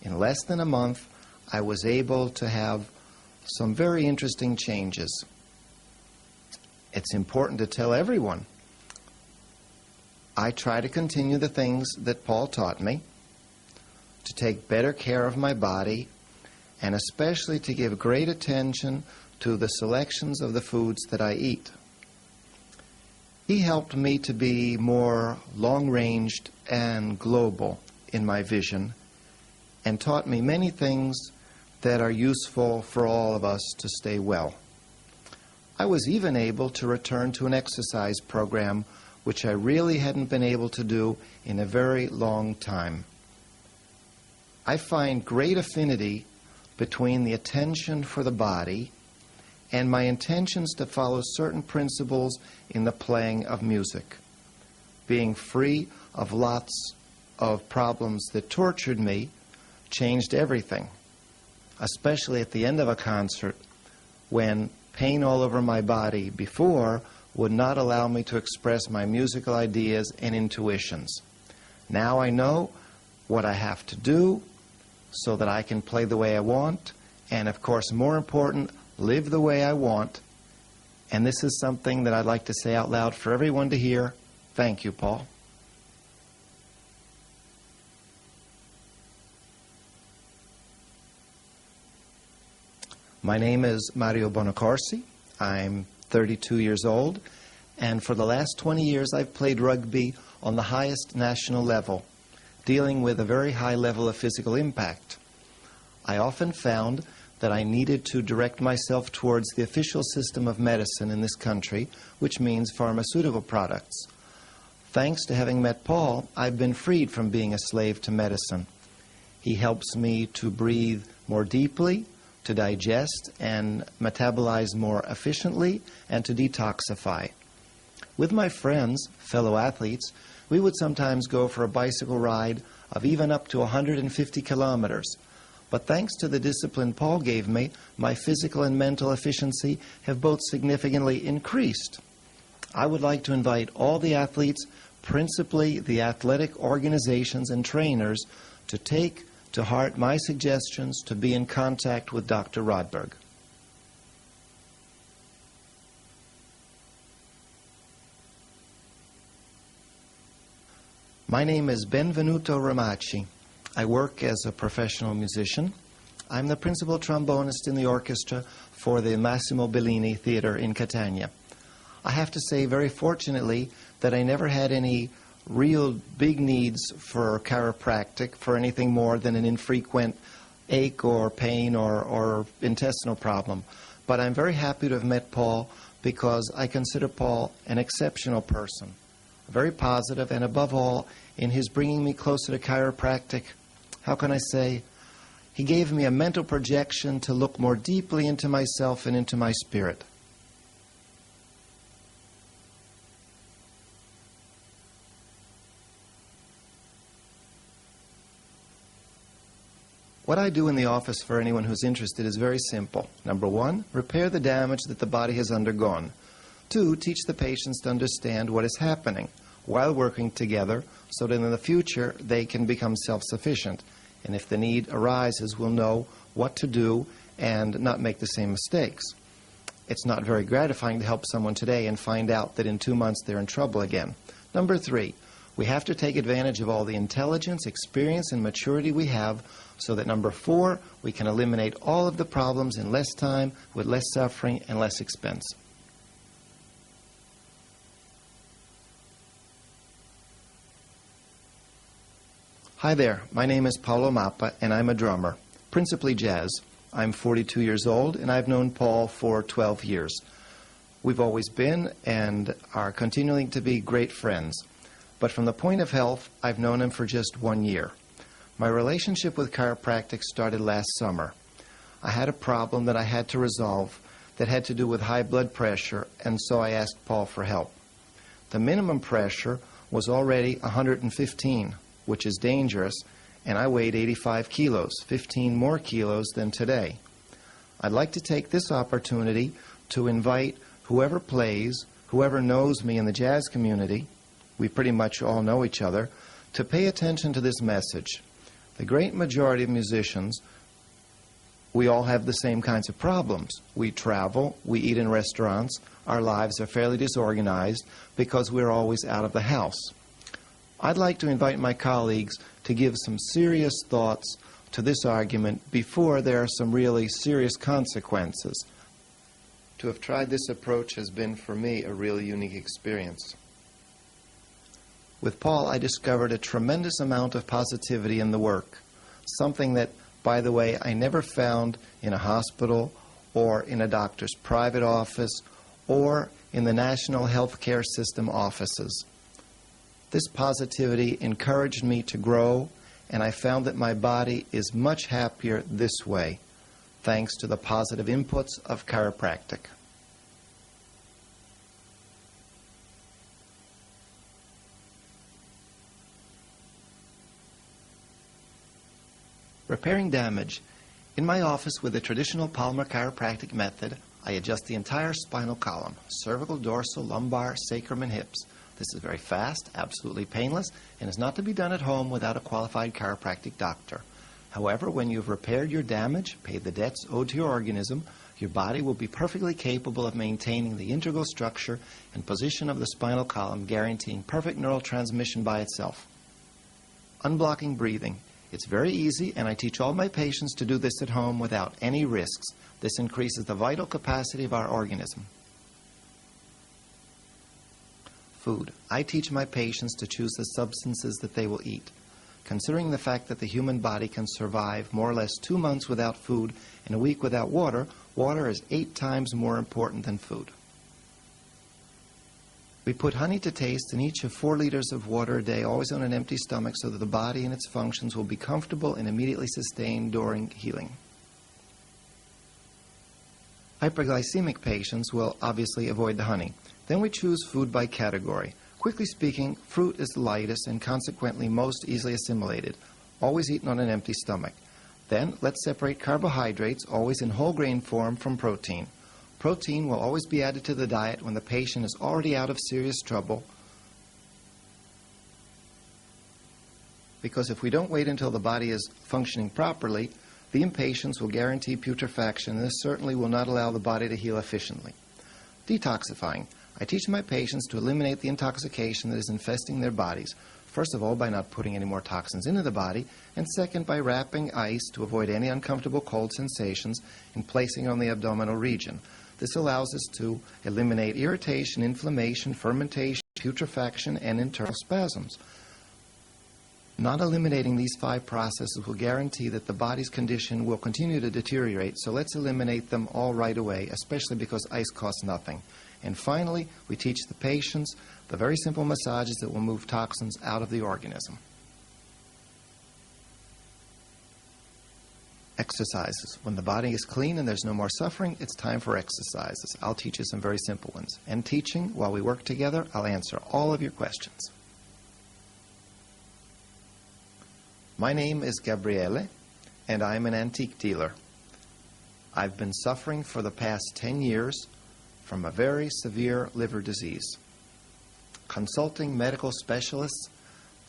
In less than a month, I was able to have some very interesting changes. It's important to tell everyone. I try to continue the things that Paul taught me, to take better care of my body, and especially to give great attention to the selections of the foods that I eat. He helped me to be more long-ranged and global in my vision, and taught me many things that are useful for all of us to stay well. I was even able to return to an exercise program which I really hadn't been able to do in a very long time. I find great affinity between the attention for the body and my intentions to follow certain principles in the playing of music. Being free of lots of problems that tortured me changed everything, especially at the end of a concert when pain all over my body before would not allow me to express my musical ideas and intuitions. Now I know what I have to do so that I can play the way I want, and of course, more important, live the way I want. And this is something that I'd like to say out loud for everyone to hear. Thank you, Paul. My name is Mario Bonaccorsi. I'm 32 years old, and for the last 20 years I've played rugby on the highest national level, dealing with a very high level of physical impact. I often found that I needed to direct myself towards the official system of medicine in this country, which means pharmaceutical products. Thanks to having met Paul, I've been freed from being a slave to medicine. He helps me to breathe more deeply, to digest and metabolize more efficiently, and to detoxify. With my friends, fellow athletes, we would sometimes go for a bicycle ride of even up to 150 kilometers. But thanks to the discipline Paul gave me, my physical and mental efficiency have both significantly increased. I would like to invite all the athletes, principally the athletic organizations and trainers, to take to heart my suggestions to be in contact with Dr. Rodberg. My name is Benvenuto Ramacci. I work as a professional musician. I'm the principal trombonist in the orchestra for the Massimo Bellini Theater in Catania. I have to say, very fortunately, that I never had any real big needs for chiropractic for anything more than an infrequent ache or pain or intestinal problem. But I'm very happy to have met Paul because I consider Paul an exceptional person, very positive, and above all, in his bringing me closer to chiropractic, how can I say, he gave me a mental projection to look more deeply into myself and into my spirit. What I do in the office for anyone who's interested is very simple. Number one, repair the damage that the body has undergone. Two, teach the patients to understand what is happening while working together so that in the future they can become self-sufficient. And if the need arises, we'll know what to do and not make the same mistakes. It's not very gratifying to help someone today and find out that in 2 months they're in trouble again. Number three, we have to take advantage of all the intelligence, experience, and maturity we have so that, number four, we can eliminate all of the problems in less time, with less suffering, and less expense. Hi there, my name is Paolo Mappa, and I'm a drummer, principally jazz. I'm 42 years old, and I've known Paul for 12 years. We've always been and are continuing to be great friends. But from the point of health, I've known him for just 1 year. My relationship with chiropractic started last summer. I had a problem that I had to resolve that had to do with high blood pressure, and so I asked Paul for help. The minimum pressure was already 115, which is dangerous, and I weighed 85 kilos, 15 more kilos than today. I'd like to take this opportunity to invite whoever plays, whoever knows me in the jazz community, we pretty much all know each other, to pay attention to this message. The great majority of musicians, we all have the same kinds of problems. We travel, we eat in restaurants, our lives are fairly disorganized because we're always out of the house. I'd like to invite my colleagues to give some serious thoughts to this argument before there are some really serious consequences. To have tried this approach has been, for me, a really unique experience. With Paul, I discovered a tremendous amount of positivity in the work, something that, by the way, I never found in a hospital or in a doctor's private office or in the National Healthcare System offices. This positivity encouraged me to grow, and I found that my body is much happier this way, thanks to the positive inputs of chiropractic. Repairing damage. In my office with the traditional Palmer chiropractic method, I adjust the entire spinal column, cervical, dorsal, lumbar, sacrum, and hips. This is very fast, absolutely painless, and is not to be done at home without a qualified chiropractic doctor. However, when you've repaired your damage, paid the debts owed to your organism, your body will be perfectly capable of maintaining the integral structure and position of the spinal column, guaranteeing perfect neural transmission by itself. Unblocking breathing. It's very easy, and I teach all my patients to do this at home without any risks. This increases the vital capacity of our organism. Food. I teach my patients to choose the substances that they will eat. Considering the fact that the human body can survive more or less 2 months without food and a week without water, water is 8 times more important than food. We put honey to taste in each of 4 liters of water a day, always on an empty stomach, so that the body and its functions will be comfortable and immediately sustained during healing. Hyperglycemic patients will obviously avoid the honey. Then we choose food by category. Quickly speaking, fruit is the lightest and consequently most easily assimilated, always eaten on an empty stomach. Then let's separate carbohydrates, always in whole grain form, from protein. Protein will always be added to the diet when the patient is already out of serious trouble, because if we don't wait until the body is functioning properly, the impatience will guarantee putrefaction, and this certainly will not allow the body to heal efficiently. Detoxifying. I teach my patients to eliminate the intoxication that is infesting their bodies, first of all by not putting any more toxins into the body, and second by wrapping ice to avoid any uncomfortable cold sensations and placing it on the abdominal region. This allows us to eliminate irritation, inflammation, fermentation, putrefaction, and internal spasms. Not eliminating these 5 processes will guarantee that the body's condition will continue to deteriorate, so let's eliminate them all right away, especially because ice costs nothing. And finally, we teach the patients the very simple massages that will move toxins out of the organism. Exercises. When the body is clean and there's no more suffering, it's time for exercises. I'll teach you some very simple ones. And teaching, while we work together, I'll answer all of your questions. My name is Gabriele, and I'm an antique dealer. I've been suffering for the past 10 years from a very severe liver disease. Consulting medical specialists,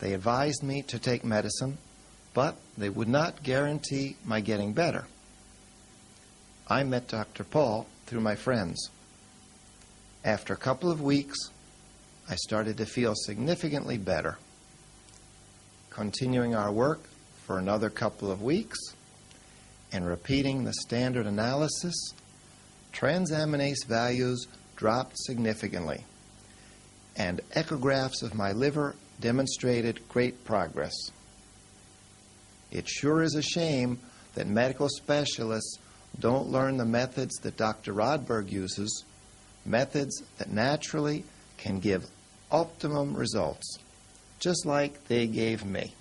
they advised me to take medicine, but they would not guarantee my getting better. I met Dr. Paul through my friends. After a couple of weeks, I started to feel significantly better. Continuing our work for another couple of weeks and repeating the standard analysis, transaminase values dropped significantly, and echographs of my liver demonstrated great progress. It sure is a shame that medical specialists don't learn the methods that Dr. Rodberg uses, methods that naturally can give optimum results, just like they gave me.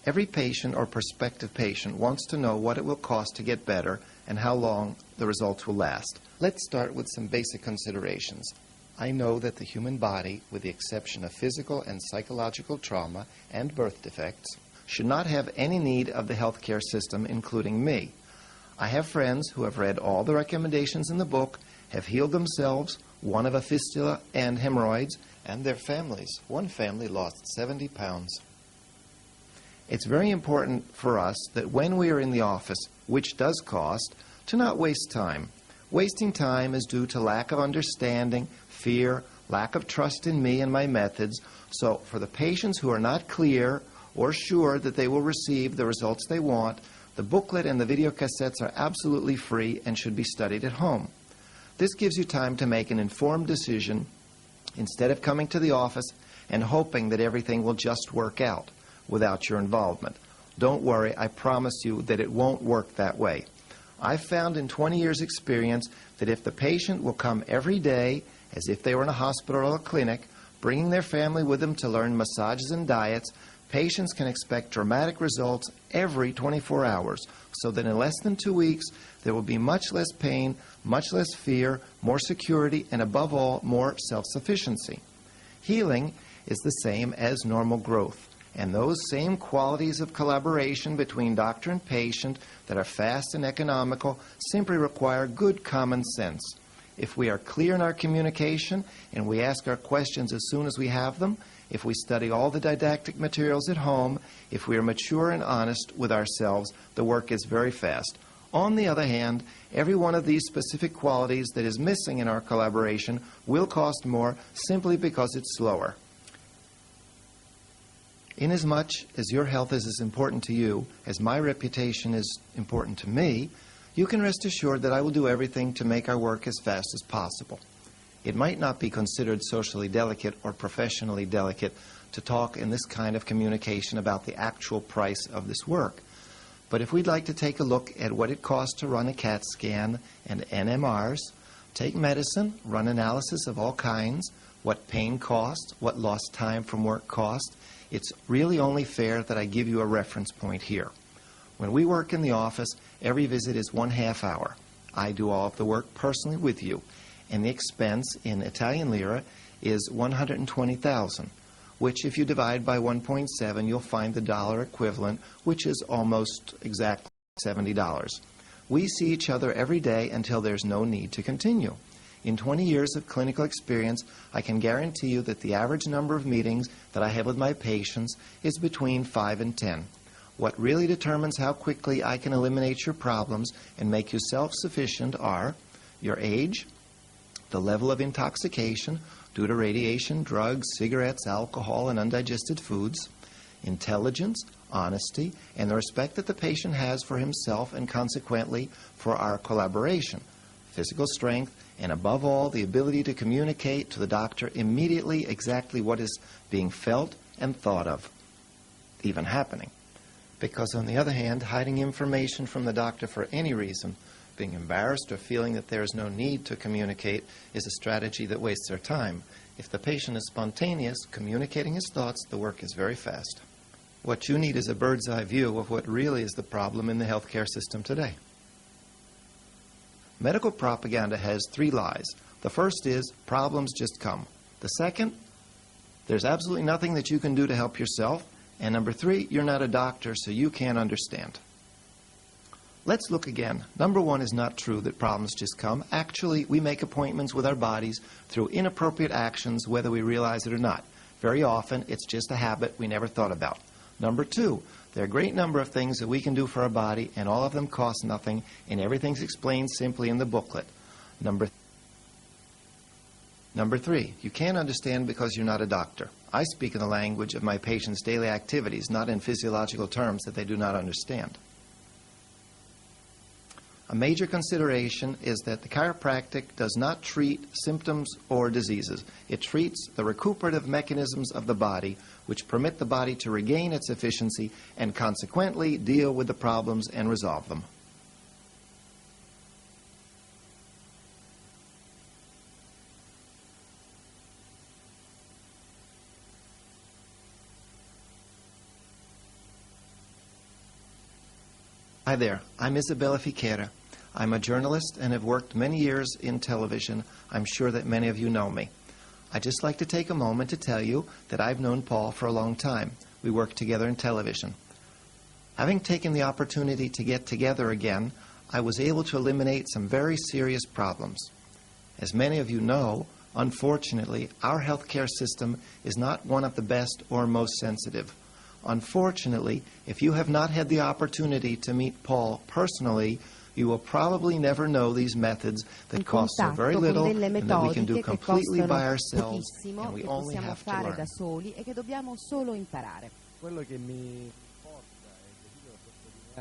Every patient or prospective patient wants to know what it will cost to get better and how long the results will last. Let's start with some basic considerations. I know that the human body, with the exception of physical and psychological trauma and birth defects, should not have any need of the healthcare system, including me. I have friends who have read all the recommendations in the book, have healed themselves, one of a fistula and hemorrhoids, and their families. One family lost 70 pounds. It's very important for us that when we are in the office, which does cost, to not waste time. Wasting time is due to lack of understanding, fear, lack of trust in me and my methods. So for the patients who are not clear or sure that they will receive the results they want, the booklet and the video cassettes are absolutely free and should be studied at home. This gives you time to make an informed decision instead of coming to the office, and hoping that everything will just work out without your involvement. Don't worry, I promise you that it won't work that way. I've found in 20 years' experience that if the patient will come every day as if they were in a hospital or a clinic, bringing their family with them to learn massages and diets, patients can expect dramatic results every 24 hours, so that in less than 2 weeks, there will be much less pain, much less fear, more security, and above all, more self-sufficiency. Healing is the same as normal growth, and those same qualities of collaboration between doctor and patient that are fast and economical simply require good common sense. If we are clear in our communication and we ask our questions as soon as we have them, if we study all the didactic materials at home, if we are mature and honest with ourselves, the work is very fast. On the other hand, every one of these specific qualities that is missing in our collaboration will cost more simply because it's slower. Inasmuch as your health is as important to you as my reputation is important to me, you can rest assured that I will do everything to make our work as fast as possible. It might not be considered socially delicate or professionally delicate to talk in this kind of communication about the actual price of this work. But if we'd like to take a look at what it costs to run a CAT scan and NMRs, take medicine, run analysis of all kinds, what pain costs, what lost time from work costs, it's really only fair that I give you a reference point here. When we work in the office, every visit is 1/2 hour. I do all of the work personally with you, and the expense in Italian lira is 120,000, which if you divide by 1.7, you'll find the dollar equivalent, which is almost exactly $70. We see each other every day until there's no need to continue. In 20 years of clinical experience, I can guarantee you that the average number of meetings that I have with my patients is between 5 and 10. What really determines how quickly I can eliminate your problems and make you self-sufficient are your age, the level of intoxication due to radiation, drugs, cigarettes, alcohol, and undigested foods, intelligence, honesty, and the respect that the patient has for himself and consequently for our collaboration, physical strength, and above all, the ability to communicate to the doctor immediately exactly what is being felt and thought of, even happening. Because on the other hand, hiding information from the doctor for any reason, being embarrassed or feeling that there is no need to communicate, is a strategy that wastes our time. If the patient is spontaneous, communicating his thoughts, the work is very fast. What you need is a bird's eye view of what really is the problem in the healthcare system today. Medical propaganda has 3 lies. The first is, problems just come. The second, there's absolutely nothing that you can do to help yourself. And number 3, you're not a doctor, so you can't understand. Let's look again. Number 1 is not true that problems just come. Actually, we make appointments with our bodies through inappropriate actions, whether we realize it or not. Very often, it's just a habit we never thought about. Number 2, there are a great number of things that we can do for our body, and all of them cost nothing, and everything's explained simply in the booklet. Number 3, you can't understand because you're not a doctor. I speak in the language of my patients' daily activities, not in physiological terms that they do not understand. A major consideration is that the chiropractic does not treat symptoms or diseases. It treats the recuperative mechanisms of the body, which permit the body to regain its efficiency and consequently deal with the problems and resolve them. Hi there, I'm Isabella Fichera. I'm a journalist and have worked many years in television. I'm sure that many of you know me. I'd just like to take a moment to tell you that I've known Paul for a long time. We worked together in television. Having taken the opportunity to get together again, I was able to eliminate some very serious problems. As many of you know, unfortunately, our healthcare system is not one of the best or most sensitive. Unfortunately, if you have not had the opportunity to meet Paul personally, you will probably never know these methods that cost so very little and that we can do completely by ourselves and we only have to learn. da soli e che dobbiamo solo imparare. Quello che mi porta e desidero sottolineare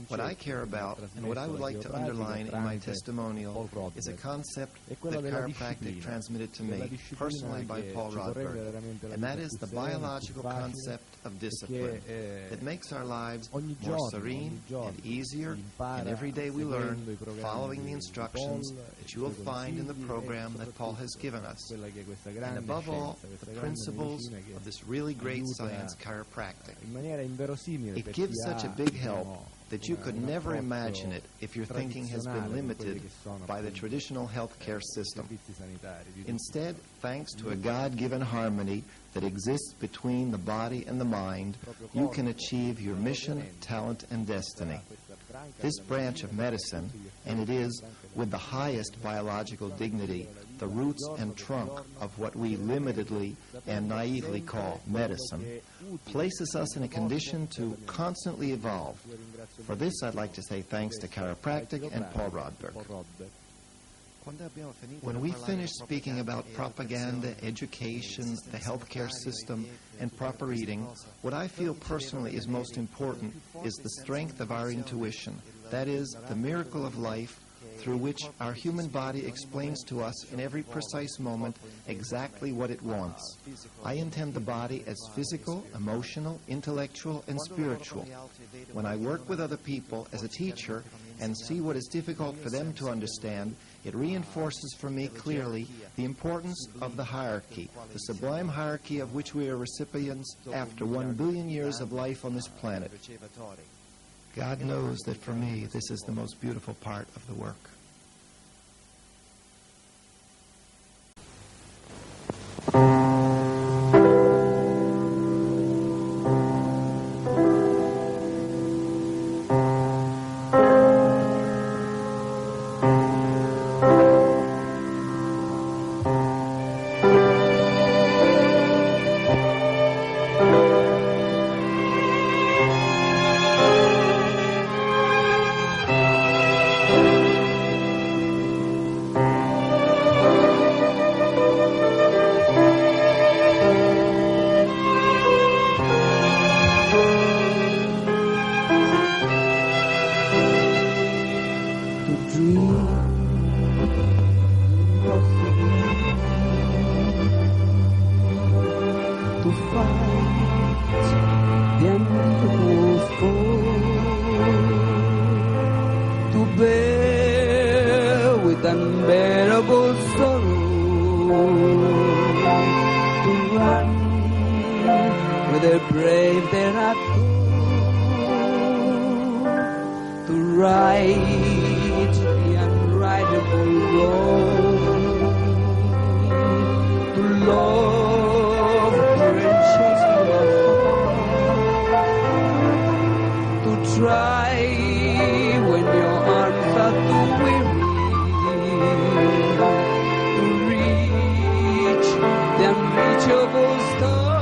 What I care about and what I would like to underline in my testimonial is a concept that chiropractic transmitted to me personally by Paul Rodberg, and that is the biological concept of discipline that makes our lives more serene and easier, and every day we learn following the instructions that you will find in the program that Paul has given us, and above all, the principles of this really great science, chiropractic. It gives such a big help that you could never imagine it if your thinking has been limited by the traditional healthcare system. Instead, thanks to a God-given harmony that exists between the body and the mind, you can achieve your mission, talent, and destiny. This branch of medicine, and it is with the highest biological dignity, the roots and trunk of what we limitedly and naively call medicine, places us in a condition to constantly evolve. For this, I'd like to say thanks to chiropractic and Paul Rodberg. When we finish speaking about propaganda, education, the healthcare system, and proper eating, what I feel personally is most important is the strength of our intuition. That is, the miracle of life through which our human body explains to us in every precise moment exactly what it wants. I intend the body as physical, emotional, intellectual, and spiritual. When I work with other people as a teacher and see what is difficult for them to understand, it reinforces for me clearly the importance of the hierarchy, the sublime hierarchy of which we are recipients after 1 billion years of life on this planet. God knows that for me, this is the most beautiful part of the work. unbearable sorrow, to run with a brave there at to ride the unrideable road, to love graciously afar, to try when your arms are too weary, to reach the unreachable star.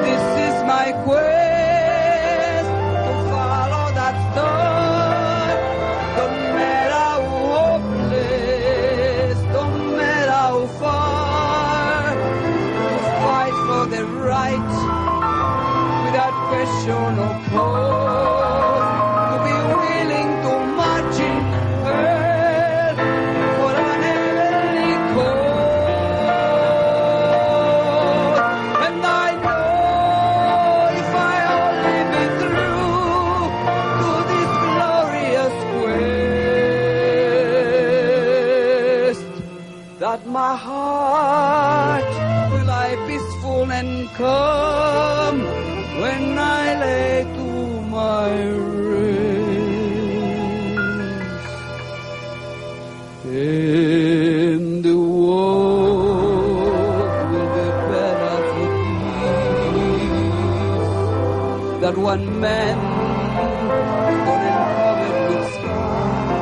This is my quest, to follow that star. Don't matter how hopeless, don't matter how far, to fight for the right without question or pause, to be willing to march in earth for an heavenly cause. And I know if I only be true to this glorious quest, that my heart will lie peaceful and calm when I lay to my rest. And the world will be better for peace, that one man is born and covered with scars,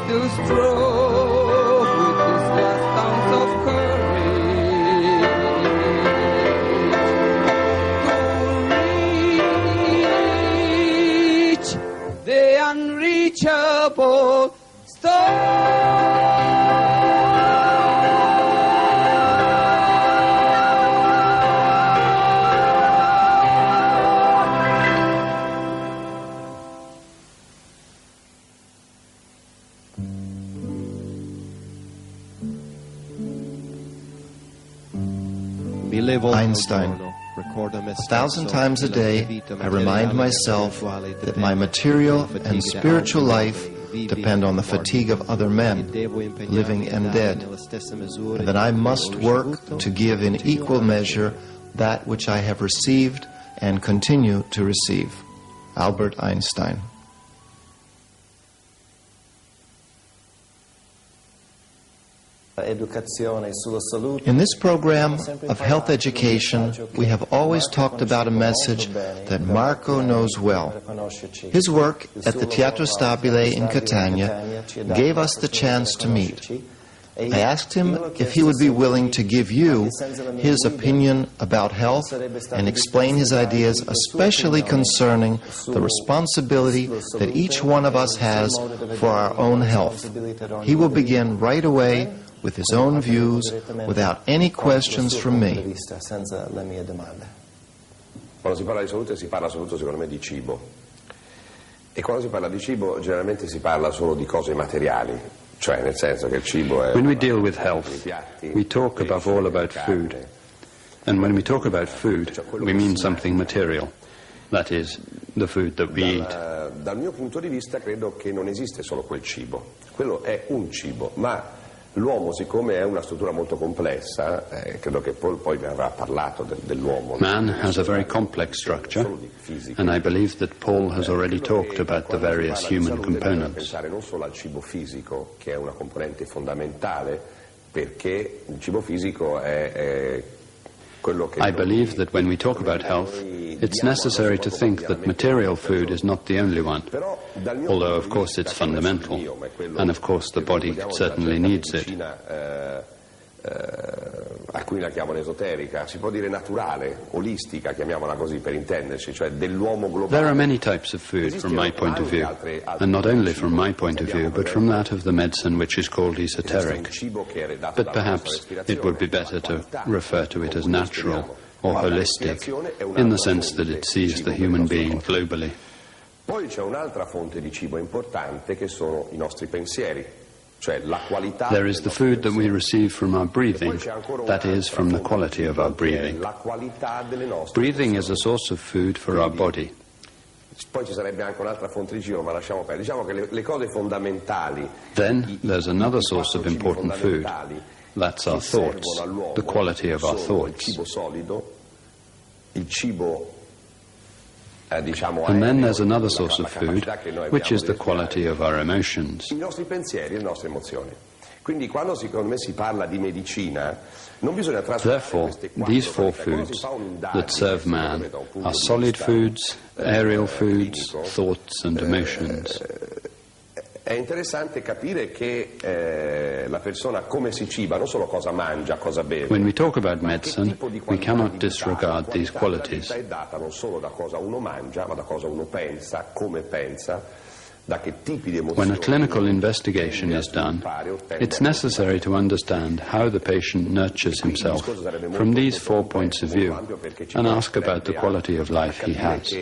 still strove with his last ounce of courage to reach the unreachable star. Einstein. 1,000 times a day, I remind myself that my material and spiritual life depend on the fatigue of other men, living and dead, and that I must work to give in equal measure that which I have received and continue to receive. Albert Einstein. In this program of health education, we have always talked about a message that Marco knows well. His work at the Teatro Stabile in Catania gave us the chance to meet. I asked him if he would be willing to give you his opinion about health and explain his ideas, especially concerning the responsibility that each one of us has for our own health. He will begin right away with his own views, without any questions from me. Quando si parla di salute si parla soprattutto, secondo me, di cibo. E quando si parla di cibo generalmente si parla solo di cose materiali, cioè nel senso che il cibo è... When we deal with health, we talk above all about food. And when we talk about food, we mean something material. That is, the food that we eat. Dal mio punto di vista credo che non esiste solo quel cibo. Quello è un cibo, ma l'uomo, siccome è una struttura molto complessa, credo che poi ne avrà parlato dell'uomo. Man has a very complex structure, and I believe that Paul has already talked about the various human components. Pensare non solo al cibo fisico, che è una componente fondamentale, perché il cibo fisico è quello che... I believe that when we talk about health, it's necessary to think that material food is not the only one, although of course it's fundamental, and of course the body certainly needs it. Alcuni la chiamano esoterica, si può dire naturale, olistica, chiamiamola così per intenderci, cioè dell'uomo globale. There are many types of food from my point of view, and not only from my point of view, but from that of the medicine which is called esoteric. But perhaps it would be better to refer to it as natural or holistic, in the sense that it sees the human being globally. Poi c'è un'altra fonte di cibo importante che sono i nostri pensieri. There is the food that we receive from our breathing, that is, from the quality of our breathing. Breathing is a source of food for our body. Poi ci sarebbe anche un'altra fonte di cibo, ma lasciamo perdere. Diciamo che le cose fondamentali. Then there's another source of important food. That's our thoughts, the quality of our thoughts. Il cibo solido, il cibo and then there's another source of food, which is the quality of our emotions. I nostri pensieri e le nostre emozioni. Quindi quando secondo me si parla di medicina, non bisogna Therefore, these four foods that serve man are solid foods, aerial foods, thoughts and emotions. È interessante capire che la persona come si ciba, non solo cosa mangia, cosa beve. When we talk about medicine, we cannot disregard these qualities. La vita è data non solo da cosa uno mangia, ma da cosa uno pensa, come pensa, da che tipi di emozioni. When a clinical investigation is done, it's necessary to understand how the patient nurtures himself from these 4 points of view and ask about the quality of life he has.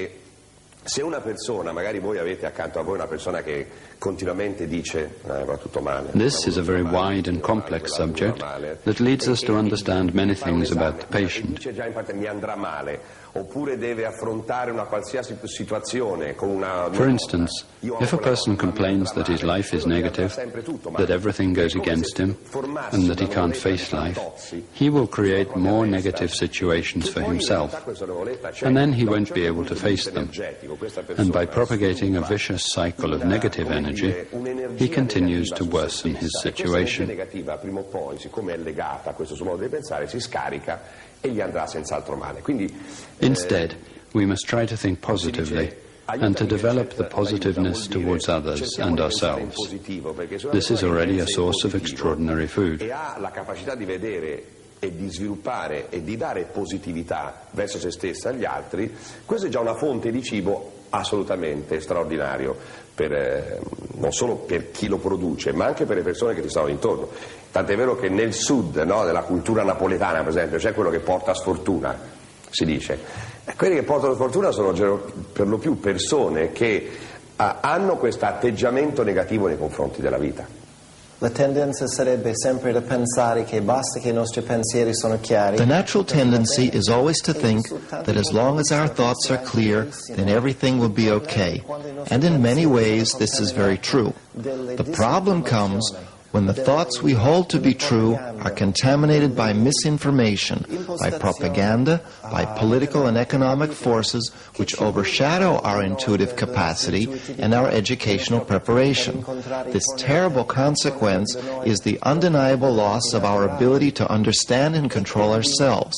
Se una persona, magari voi avete accanto a voi una persona che continuamente dice va tutto male. This is a very wide and complex subject that leads us to understand many things about the patient. Dice già in parte mi andrà male, oppure deve affrontare una qualsiasi situazione con una... For instance, if a person complains that his life is negative, that everything goes against him, and that he can't face life, he will create more negative situations for himself, and then he won't be able to face them. And by propagating a vicious cycle of negative energy, he continues to worsen his situation. Negativa prima o poi, siccome è legata a questo suo modo di pensare, si scarica e gli andrà senz'altro male. Quindi instead, we must try to think positively and to develop the positiveness towards others and ourselves. This is already a source of extraordinary food. E ha la capacità di vedere e di sviluppare e di dare positività verso se stessa e agli altri. Questa è già una fonte di cibo assolutamente straordinario, non solo per chi lo produce, ma anche per le persone che ti stanno intorno. Tant'è vero che nel sud, no, nella cultura napoletana, per esempio, c'è quello che porta sfortuna, si dice. E quelli che portano sfortuna sono per lo più persone che hanno questo atteggiamento negativo nei confronti della vita. La tendenza sarebbe sempre da pensare che basta che i nostri pensieri sono chiari. The natural tendency is always to think that as long as our thoughts are clear, then everything will be okay. And in many ways, this is very true. The problem comes when the thoughts we hold to be true are contaminated by misinformation, by propaganda, by political and economic forces which overshadow our intuitive capacity and our educational preparation. This terrible consequence is the undeniable loss of our ability to understand and control ourselves.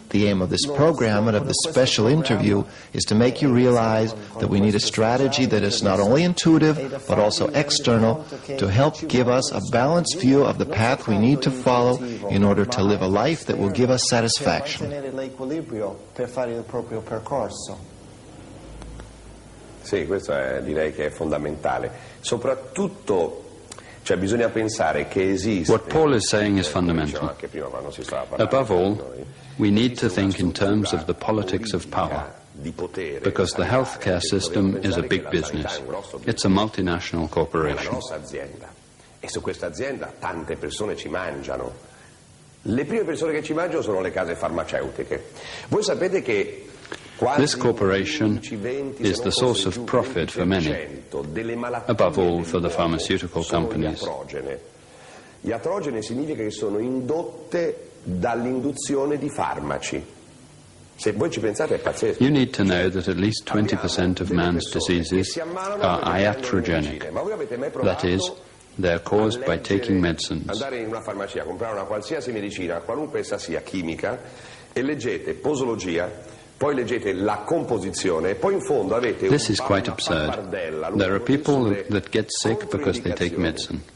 The aim of this program and of this special interview is to make you realize that we need a strategy that is not only intuitive but also external to help give us a balanced view of the path we need to follow in order to live a life that will give us satisfaction. Sì, questo direi che è fondamentale. Soprattutto, cioè, bisogna pensare che esiste... What Paul is saying is fundamental. Above all, we need to think in terms of the politics of power, because the healthcare system is a big business. It's a multinational corporation. E su questa azienda tante persone ci mangiano. Le prime persone che ci mangiano sono le case farmaceutiche. Voi sapete che this corporation is the source of profit for many, above all for the pharmaceutical companies. Iatrogene significa che sono indotte dall'induzione di farmaci. Se voi ci pensate è pazzesco. You need to know that at least 20% of man's diseases are iatrogenic. That is, they are caused by taking medicines. Andare in una farmacia, comprare una qualsiasi medicina, qualunque essa sia, chimica, e leggete posologia, poi leggete la composizione e poi in fondo avete This is quite absurd. There are people that get sick because they take medicine.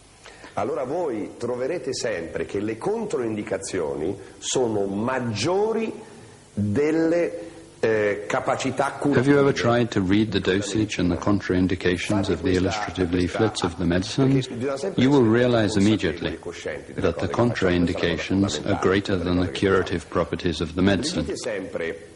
Allora voi troverete sempre che le controindicazioni sono maggiori delle capacità curative. Have you ever tried to read the dosage and the contraindications of the illustrative leaflets of the medicines? You will realize immediately that the contraindications are greater than the curative properties of the medicine. Vedete sempre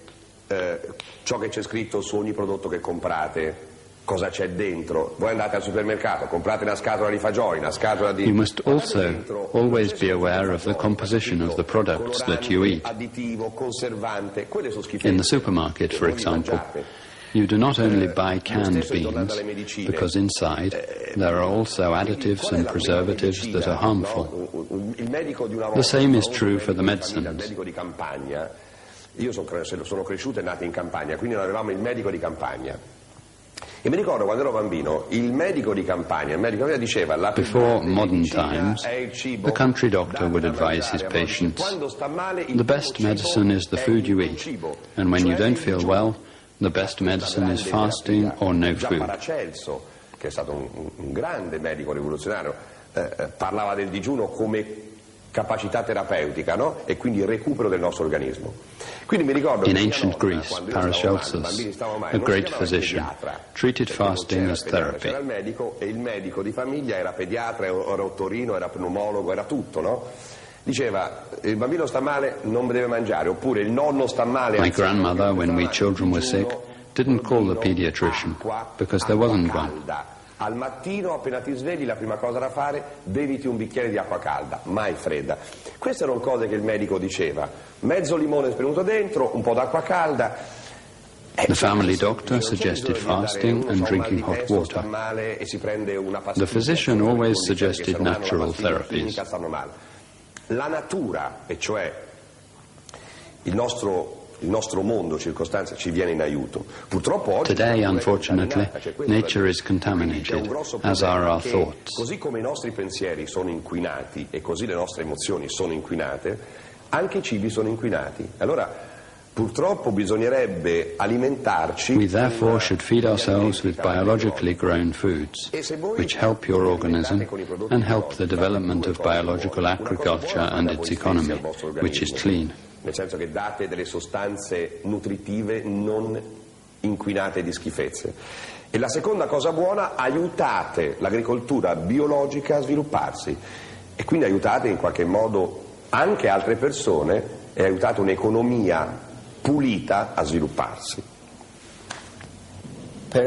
ciò che c'è scritto su ogni prodotto che comprate, cosa c'è dentro. Voi andate al supermercato, comprate una scatola di fagioli, una scatola di... You must also always be aware of the composition of the products that you eat. Additivo, conservante, quelle sono schifezze. In the supermarket, for example, you do not only buy canned beans, because inside there are also additives and preservatives that are harmful. The same is true for the medicines. Io sono cresciuto e nato in campagna, quindi non avevamo il medico di campagna. E mi ricordo quando ero bambino, il medico di campagna diceva la Before modern times, the country doctor would advise his patients, the best medicine is the food you eat, and when you don't feel well, the best medicine is fasting or no food. Paracelso, che è stato un grande medico rivoluzionario, parlava del digiuno come capacità terapeutica, no? E quindi recupero del nostro organismo. Quindi mi ricordo in ancient Greece, Paracelsus, a great physician, treated fasting as therapy. C'era il medico e il medico di famiglia era pediatra, era ottorino, era pneumologo, era tutto, no? Diceva, il bambino sta male, non deve mangiare, oppure il nonno sta male. My grandmother, when we children were sick, didn't call the pediatrician because there wasn't one. Al mattino, appena ti svegli, la prima cosa da fare, beviti un bicchiere di acqua calda, mai fredda. Queste erano cose che il medico diceva. Mezzo limone spremuto dentro, un po' d'acqua calda. The family doctor suggested fasting and drinking hot water. The physician always suggested natural therapies. La natura, e cioè il nostro mondo circostanze ci viene in aiuto. Purtroppo oggi today, unfortunately, nature is contaminated, as are our thoughts. Così come i nostri pensieri sono inquinati e così le nostre emozioni sono inquinate, anche i cibi sono inquinati. Allora, purtroppo bisognerebbe alimentarci. We therefore should feed ourselves with biologically grown foods, which help your organism and help the development of biological agriculture and its economy, which is clean. Nel senso che date delle sostanze nutritive non inquinate di schifezze. E la seconda cosa buona, aiutate l'agricoltura biologica a svilupparsi e quindi aiutate in qualche modo anche altre persone e aiutate un'economia pulita a svilupparsi. To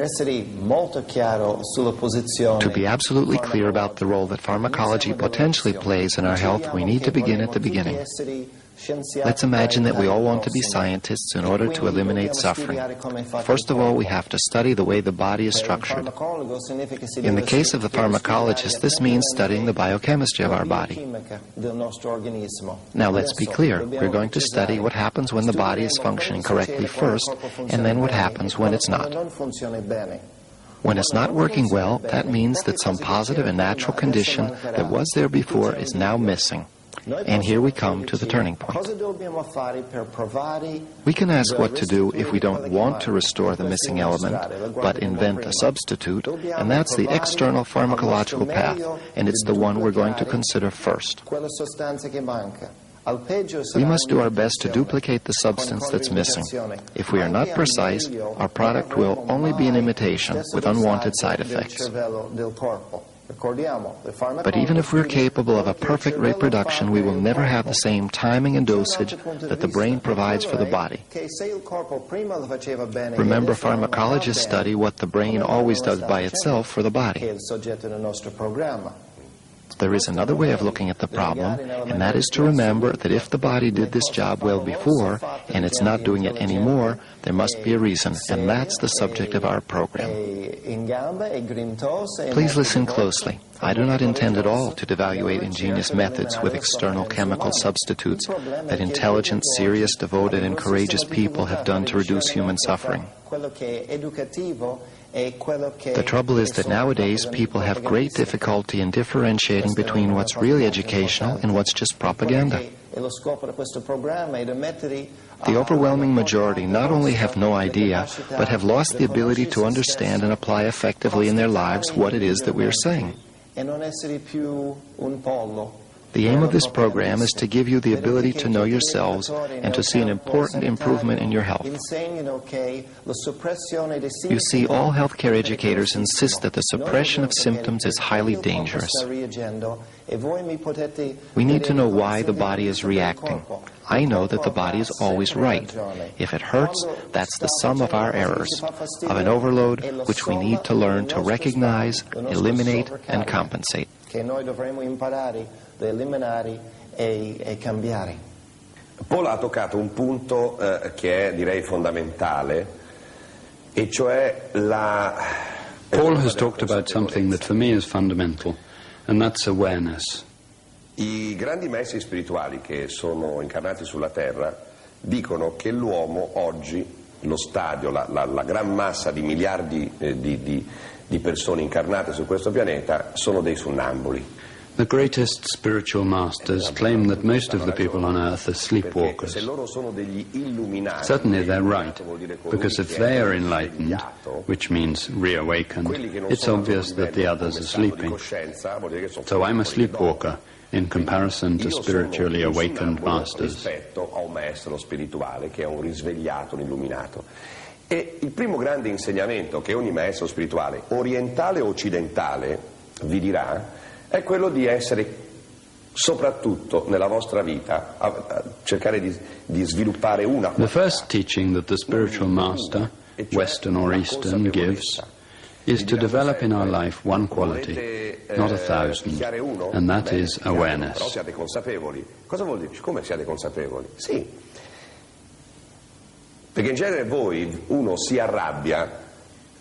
be absolutely clear about the role that pharmacology potentially plays in our health, we need to begin at the beginning. Let's imagine that we all want to be scientists in order to eliminate suffering. First of all, we have to study the way the body is structured. In the case of the pharmacologist, this means studying the biochemistry of our body. Now let's be clear. We're going to study what happens when the body is functioning correctly first, and then what happens when it's not. When it's not working well, that means that some positive and natural condition that was there before is now missing. And here we come to the turning point. We can ask what to do if we don't want to restore the missing element, but invent a substitute, and that's the external pharmacological path, and it's the one we're going to consider first. We must do our best to duplicate the substance that's missing. If we are not precise, our product will only be an imitation with unwanted side effects. But even if we're capable of a perfect reproduction, we will never have the same timing and dosage that the brain provides for the body. Remember, pharmacologists study what the brain always does by itself for the body. There is another way of looking at the problem, and that is to remember that if the body did this job well before, and it's not doing it anymore, there must be a reason, and that's the subject of our program. Please listen closely. I do not intend at all to devaluate ingenious methods with external chemical substitutes that intelligent, serious, devoted, and courageous people have done to reduce human suffering. The trouble is that nowadays people have great difficulty in differentiating between what's really educational and what's just propaganda. The overwhelming majority not only have no idea, but have lost the ability to understand and apply effectively in their lives what it is that we are saying. The aim of this program is to give you the ability to know yourselves and to see an important improvement in your health. You see, all healthcare educators insist that the suppression of symptoms is highly dangerous. We need to know why the body is reacting. I know that the body is always right. If it hurts, that's the sum of our errors, of an overload which we need to learn to recognize, eliminate, and compensate. Paul ha toccato un punto che è, direi, fondamentale, e cioè la... Paul has talked about something that for me is fundamental, and that's awareness. I grandi maestri spirituali che sono incarnati sulla Terra dicono che l'uomo oggi, lo stadio, la gran massa di miliardi di persone incarnate su questo pianeta sono dei sonnambuli. The greatest spiritual masters claim that most of the people on earth are sleepwalkers. Certainly they're right, because if they are enlightened, which means reawakened, it's obvious that the others are sleeping. So I'm a sleepwalker in comparison to spiritually awakened masters. A un maestro spirituale che è un risvegliato, un illuminato. E il primo grande insegnamento che ogni maestro spirituale, orientale o occidentale, vi dirà è quello di essere soprattutto nella vostra vita a cercare di sviluppare una qualità. The first teaching that the spiritual master, Western or Eastern, gives is to develop in our life one quality, not 1,000, and that is awareness. Però siate consapevoli. Cosa vuol dire? Come siate consapevoli? Sì. Perché in genere uno si arrabbia,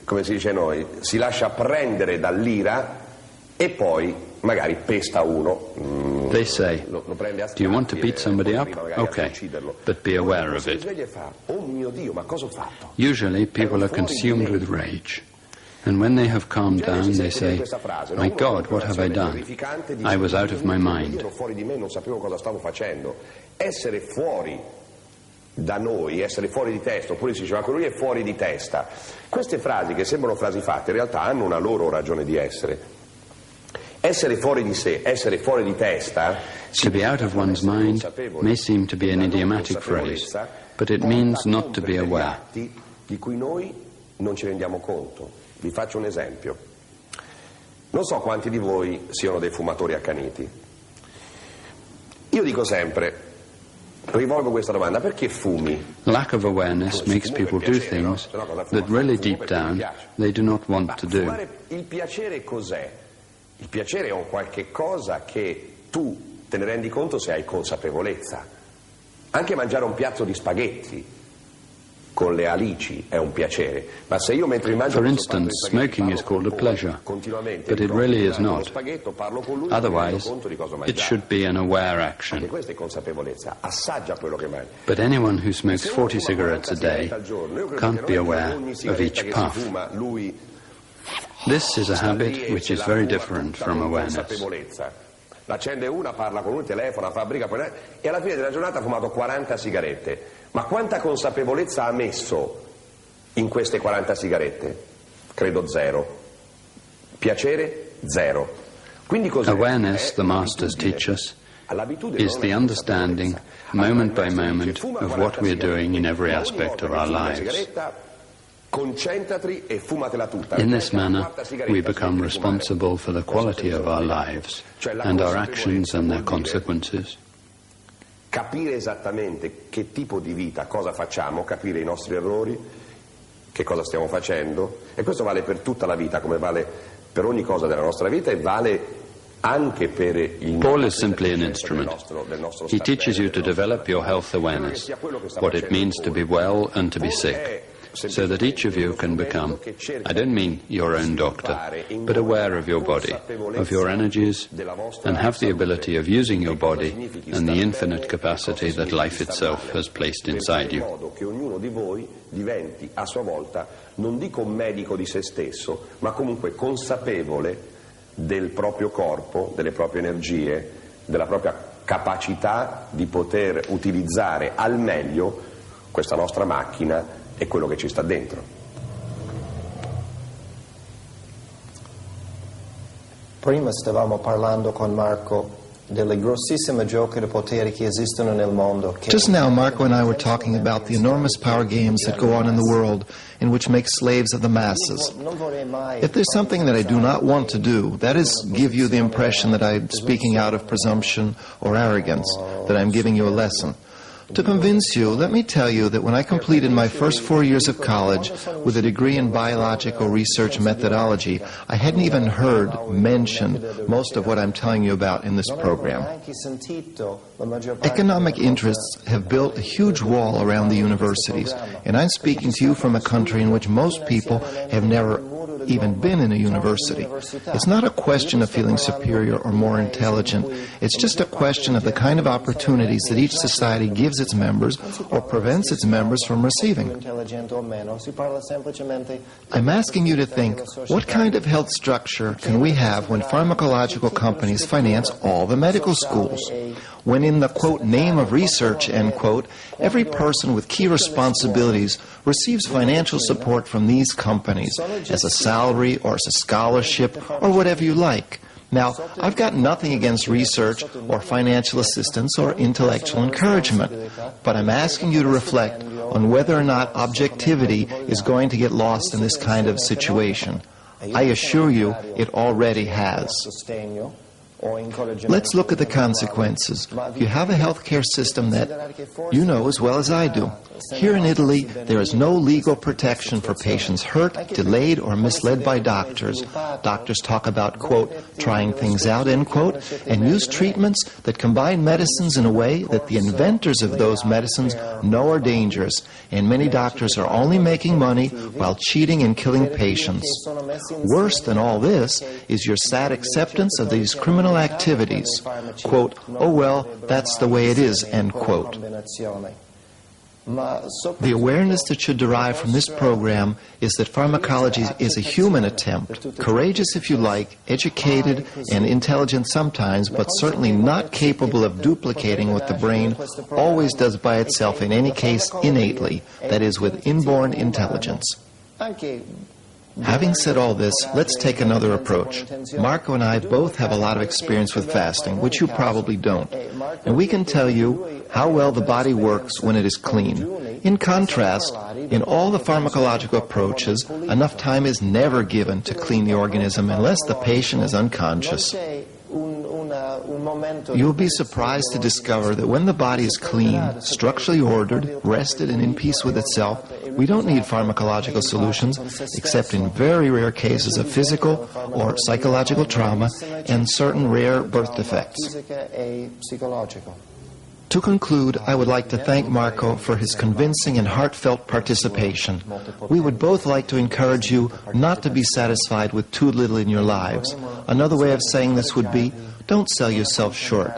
come si dice noi, si lascia prendere dall'ira e poi magari pesta uno. They say, do you want to beat somebody up? Okay, but be aware of it. Oh mio Dio, ma cosa ho fatto? Usually people are consumed with rage. And when they have calmed down, they say, my God, what have I done? I was out of my mind. Ero fuori di me, non sapevo cosa stavo facendo. Essere fuori da noi, essere fuori di testa, oppure si diceva che lui è fuori di testa. Queste frasi, che sembrano frasi fatte, in realtà hanno una loro ragione di essere. Essere fuori di sé, essere fuori di testa... To be out of one's mind may seem to be an idiomatic phrase, but it means not to be aware. Di cui noi non ci rendiamo conto. Vi faccio un esempio. Non so quanti di voi siano dei fumatori accaniti. Io dico sempre, rivolgo questa domanda: perché fumi? Lack of awareness makes people do things that really deep down they do not want to do. Il piacere cos'è? Il piacere è un qualche cosa che tu te ne rendi conto se hai consapevolezza. Anche mangiare un piatto di spaghetti con le alici è un piacere, ma se io mentre mangio For instance, smoking is called a pleasure, but it really is not. Otherwise, it should be an aware action. Questa è consapevolezza, assaggia quello che mangi. But anyone who smokes 40 cigarettes a day can't be aware of each puff. This is a habit which is very different from awareness. L'accende una, parla con un telefono, fabbrica, e alla fine della giornata ha fumato 40 sigarette. Ma quanta consapevolezza ha messo in queste 40 sigarette? Credo zero. Piacere? Zero. Quindi cos'è? Awareness, the masters teach us, is the understanding, moment by moment, of what we are doing in every aspect of our lives. In this manner, we become responsible for the quality of our lives and our actions and their consequences. Capire esattamente che tipo di vita, cosa facciamo, capire i nostri errori, che cosa stiamo facendo, e questo vale per tutta la vita, come vale per ogni cosa della nostra vita e vale anche per il Paul is simply an instrument. He teaches you to develop your health awareness, what it means to be well and to be sick, so that each of you can become, I don't mean your own doctor, but aware of your body, of your energies, and have the ability of using your body and the infinite capacity that life itself has placed inside you. In modo che ognuno di voi diventi a sua volta, non dico medico di se stesso, ma comunque consapevole del proprio corpo, delle proprie energie, della propria capacità di poter utilizzare al meglio questa nostra macchina e quello che ci sta dentro. Prima stavamo parlando con Marco delle grossissime giochi di potere che esistono nel mondo. Just now, Marco and I were talking about the enormous power games that go on in the world in which make slaves of the masses. If there's something that I do not want to do, that is give you the impression that I'm speaking out of presumption or arrogance, that I'm giving you a lesson. To convince you, let me tell you that when I completed my first 4 years of college with a degree in biological research methodology, I hadn't even heard mentioned most of what I'm telling you about in this program. Economic interests have built a huge wall around the universities, and I'm speaking to you from a country in which most people have never even been in a university. It's not a question of feeling superior or more intelligent. It's just a question of the kind of opportunities that each society gives its members or prevents its members from receiving. I'm asking you to think, what kind of health structure can we have when pharmacological companies finance all the medical schools? When in the, quote, name of research, end quote, every person with key responsibilities receives financial support from these companies as a salary or as a scholarship or whatever you like. Now, I've got nothing against research or financial assistance or intellectual encouragement, but I'm asking you to reflect on whether or not objectivity is going to get lost in this kind of situation. I assure you it already has. Let's look at the consequences. You have a healthcare system that you know as well as I do. Here in Italy, there is no legal protection for patients hurt, delayed, or misled by doctors. Doctors talk about, quote, trying things out, end quote, and use treatments that combine medicines in a way that the inventors of those medicines know are dangerous, and many doctors are only making money while cheating and killing patients. Worse than all this is your sad acceptance of these criminal activities. Quote, oh well, that's the way it is, end quote. The awareness that should derive from this program is that pharmacology is a human attempt, courageous if you like, educated and intelligent sometimes, but certainly not capable of duplicating what the brain always does by itself, in any case innately, that is, with inborn intelligence. Having said all this, let's take another approach. Marco and I both have a lot of experience with fasting, which you probably don't. And we can tell you how well the body works when it is clean. In contrast, in all the pharmacological approaches, enough time is never given to clean the organism unless the patient is unconscious. You'll be surprised to discover that when the body is clean, structurally ordered, rested, and in peace with itself, we don't need pharmacological solutions, except in very rare cases of physical or psychological trauma and certain rare birth defects. To conclude, I would like to thank Marco for his convincing and heartfelt participation. We would both like to encourage you not to be satisfied with too little in your lives. Another way of saying this would be, don't sell yourself short.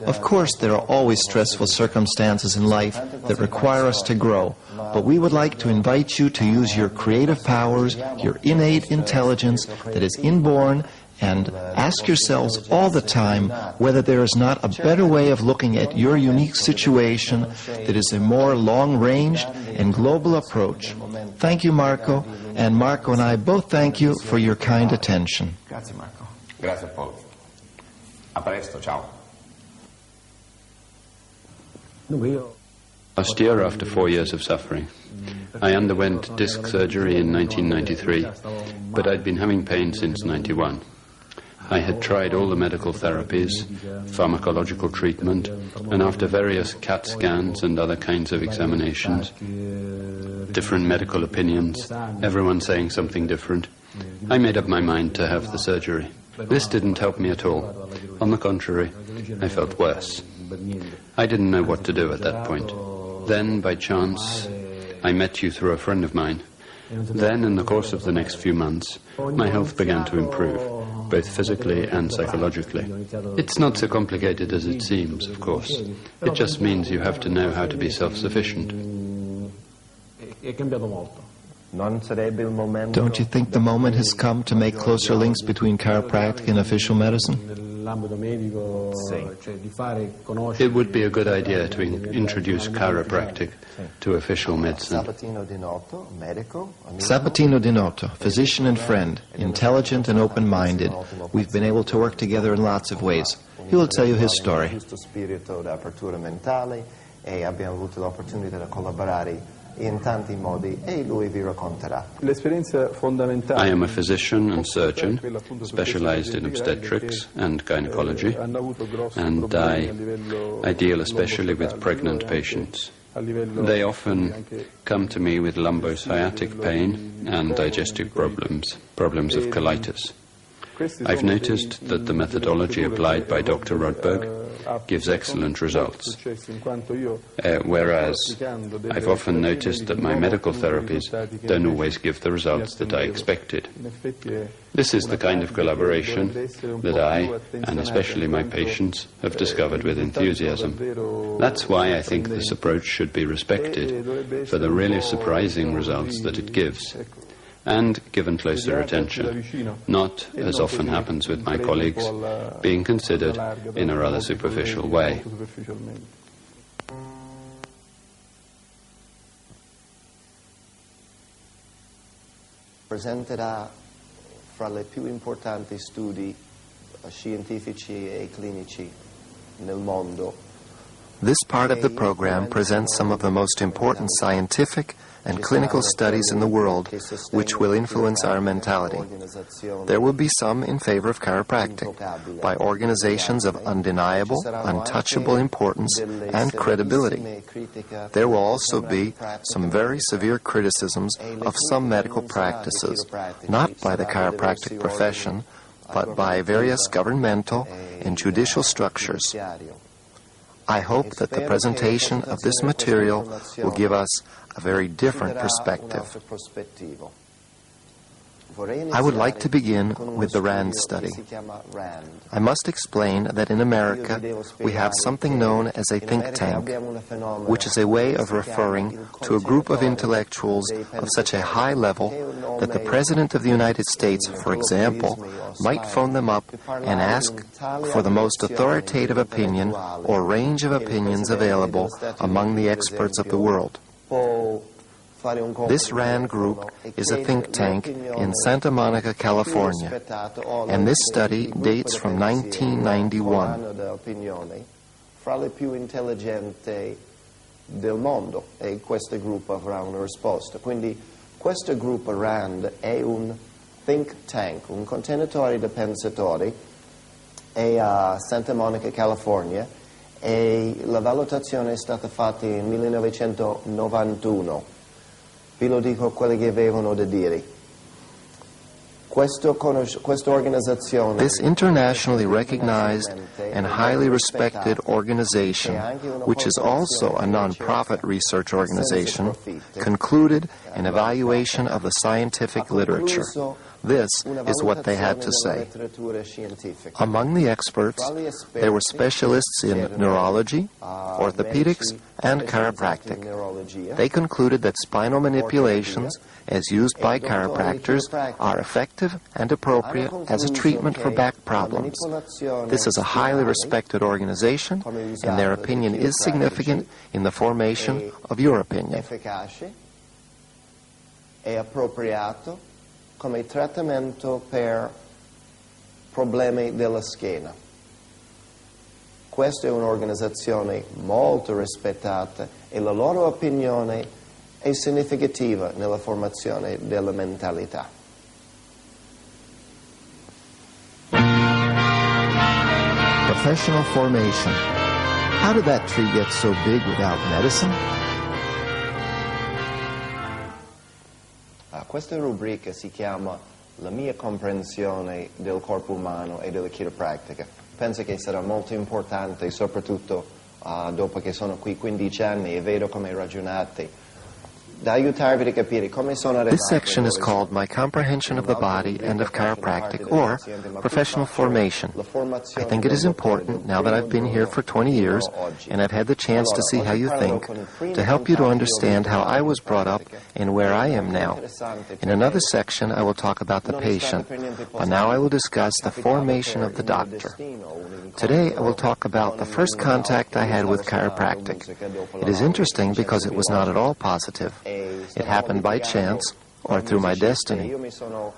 Of course, there are always stressful circumstances in life that require us to grow, but we would like to invite you to use your creative powers, your innate intelligence that is inborn, and ask yourselves all the time whether there is not a better way of looking at your unique situation that is a more long-ranged and global approach. Thank you, Marco, and Marco and I both thank you for your kind attention. Grazie, Marco. Grazie Paul. A presto, ciao. Last year, after 4 years of suffering, I underwent disc surgery in 1993, but I'd been having pain since 91. I had tried all the medical therapies, pharmacological treatment, and after various CAT scans and other kinds of examinations, different medical opinions, everyone saying something different, I made up my mind to have the surgery. This didn't help me at all. On the contrary, I felt worse. I didn't know what to do at that point. Then, by chance, I met you through a friend of mine. Then, in the course of the next few months, my health began to improve, both physically and psychologically. It's not so complicated as it seems, of course. It just means you have to know how to be self-sufficient. Don't you think the moment has come to make closer links between chiropractic and official medicine? It would be a good idea to introduce chiropractic to official medicine. Sabatino Di Noto, physician and friend, intelligent and open-minded. We've been able to work together in lots of ways. He will tell you his story. in tanti modi e lui vi racconterà. I am a physician and surgeon specialized in obstetrics and gynecology, and I deal especially with pregnant patients. They often come to me with lumbosciatic pain and digestive problems of colitis. I've noticed that the methodology applied by Dr. Rodberg gives excellent results, whereas I've often noticed that my medical therapies don't always give the results that I expected. This is the kind of collaboration that I, and especially my patients, have discovered with enthusiasm. That's why I think this approach should be respected for the really surprising results that it gives, and given closer attention, not, as often happens with my colleagues, being considered in a rather superficial way. Presenterà fra le più importanti studi scientifici e clinici nel mondo. This part of the program presents some of the most important scientific and clinical studies in the world which will influence our mentality. There will be some in favor of chiropractic by organizations of undeniable, untouchable importance and credibility. There will also be some very severe criticisms of some medical practices, not by the chiropractic profession, but by various governmental and judicial structures. I hope that the presentation of this material will give us a very different perspective. I would like to begin with the RAND study. I must explain that in America we have something known as a think tank, which is a way of referring to a group of intellectuals of such a high level that the President of the United States, for example, might phone them up and ask for the most authoritative opinion or range of opinions available among the experts of the world. This RAND group is a think tank in Santa Monica, California, and this study dates from 1991. Fra le più intelligenti del mondo e questo gruppo avrà una risposta. Quindi questo gruppo RAND è un think tank, un contenitore di pensatori è a Santa Monica, California, e la valutazione è stata fatta nel 1991. Vi lo dico quelli che avevano da dire. This internationally recognized and highly respected organization, which is also a non-profit research organization, concluded an evaluation of the scientific literature. This is what they had to say. Among the experts, there were specialists in neurology, orthopedics, and chiropractic. They concluded that spinal manipulations, as used by chiropractors, are effective and appropriate as a treatment for back problems. This is a highly respected organization, and their opinion is significant in the formation of your opinion. È appropriato come trattamento per problemi della schiena. Questa è un'organizzazione molto rispettata e la loro opinione è significativa nella formazione della mentalità. Professional formation. How did that tree get so big without medicine? Questa rubrica si chiama La mia comprensione del corpo umano e della chiropratica. Penso che sarà molto importante, soprattutto dopo che sono qui 15 anni e vedo come ragionate, da aiutarvi a capire come sono arrivati. This section is called My Comprehension of the Body and of Chiropractic, or Professional Formation. I think it is important, now that I've been here for 20 years, and I've had the chance to see how you think, to help you to understand how I was brought up and where I am now. In another section, I will talk about the patient, but now I will discuss the formation of the doctor. Today, I will talk about the first contact I had with chiropractic. It is interesting because it was not at all positive. It happened by chance or through my destiny.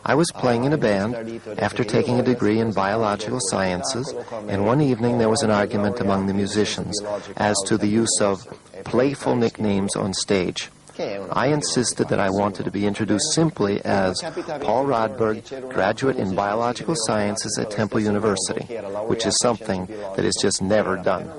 I was playing in a band after taking a degree in biological sciences, and one evening there was an argument among the musicians as to the use of playful nicknames on stage. I insisted that I wanted to be introduced simply as Paul Rodberg, graduate in biological sciences at Temple University, which is something that is just never done.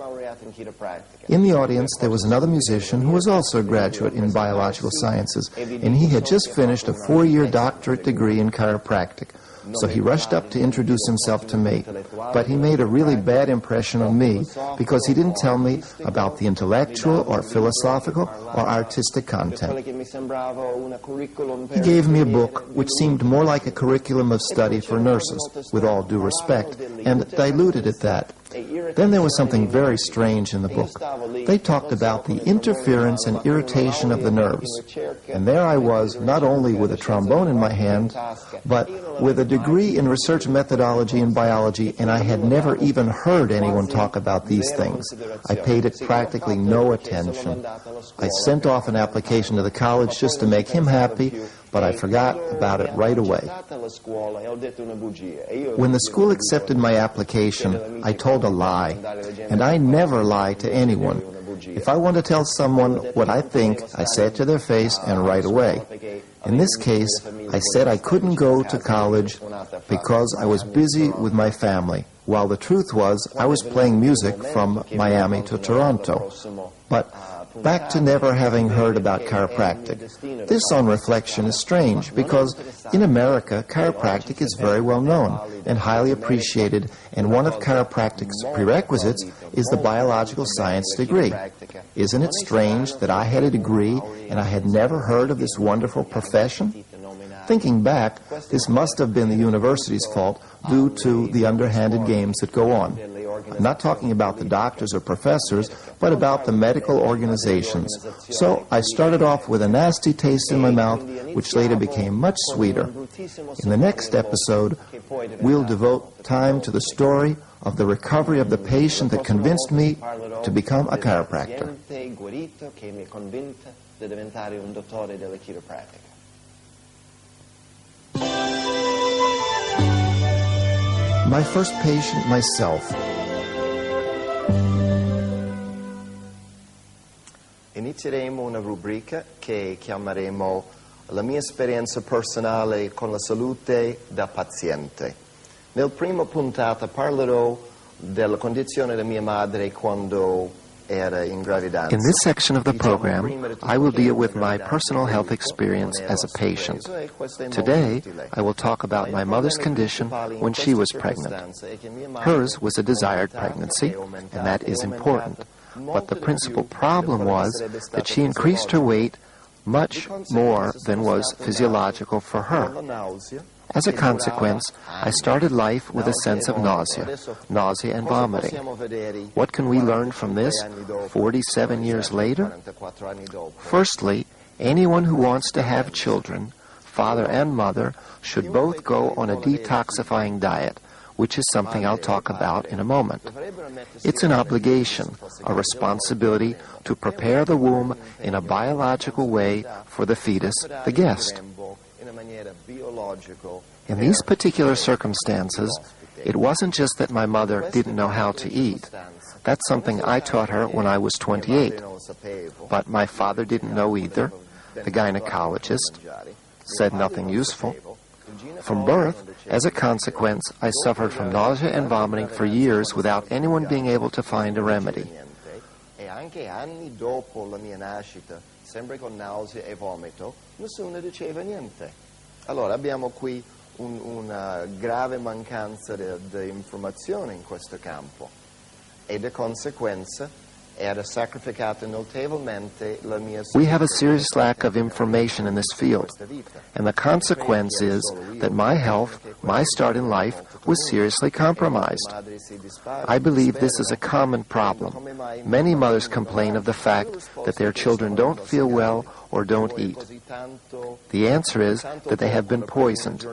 In the audience, there was another musician who was also a graduate in biological sciences, and he had just finished a 4-year doctorate degree in chiropractic. So he rushed up to introduce himself to me, but he made a really bad impression on me because he didn't tell me about the intellectual or philosophical or artistic content. He gave me a book which seemed more like a curriculum of study for nurses, with all due respect, and diluted at that. Then there was something very strange in the book. They talked about the interference and irritation of the nerves. And there I was, not only with a trombone in my hand, but with a degree in research methodology and biology, and I had never even heard anyone talk about these things. I paid it practically no attention. I sent off an application to the college just to make him happy, but I forgot about it right away. When the school accepted my application, I told a lie, and I never lie to anyone. If I want to tell someone what I think, I say it to their face and right away. In this case, I said I couldn't go to college because I was busy with my family, while the truth was I was playing music from Miami to Toronto. But back to never having heard about chiropractic. This, on reflection, is strange because in America, chiropractic is very well known and highly appreciated, and one of chiropractic's prerequisites is the biological science degree. Isn't it strange that I had a degree and I had never heard of this wonderful profession? Thinking back, this must have been the university's fault due to the underhanded games that go on. I'm not talking about the doctors or professors, but about the medical organizations. So I started off with a nasty taste in my mouth, which later became much sweeter. In the next episode, we'll devote time to the story of the recovery of the patient that convinced me to become a chiropractor. My first patient, myself. Inizieremo una rubrica che chiameremo La mia esperienza personale con la salute da paziente. Nel primo puntata parlerò della condizione di mia madre quando era in gravidanza. In this section of the program, I will deal with my personal health experience as a patient. Today, I will talk about my mother's condition when she was pregnant. Hers was a desired pregnancy, and that is important. But the principal problem was that she increased her weight much more than was physiological for her. As a consequence, I started life with a sense of nausea and vomiting. What can we learn from this 47 years later? Firstly, anyone who wants to have children, father and mother, should both go on a detoxifying diet, which is something I'll talk about in a moment. It's an obligation, a responsibility to prepare the womb in a biological way for the fetus, the guest. In these particular circumstances, it wasn't just that my mother didn't know how to eat. That's something I taught her when I was 28. But my father didn't know either. The gynecologist said nothing useful. From birth, as a consequence, I suffered from nausea and vomiting for years without anyone being able to find a remedy. Anche anni dopo la mia nascita, sempre con nausea e vomito, nessuno diceva niente. Allora abbiamo qui una grave mancanza di informazione in questo campo e di conseguenza era sacrificata notevolmente la mia. We have a serious lack of information in this field, and the consequence is that my health, my start in life, was seriously compromised. I believe this is a common problem. Many mothers complain of the fact that their children don't feel well or don't eat. The answer is that they have been poisoned.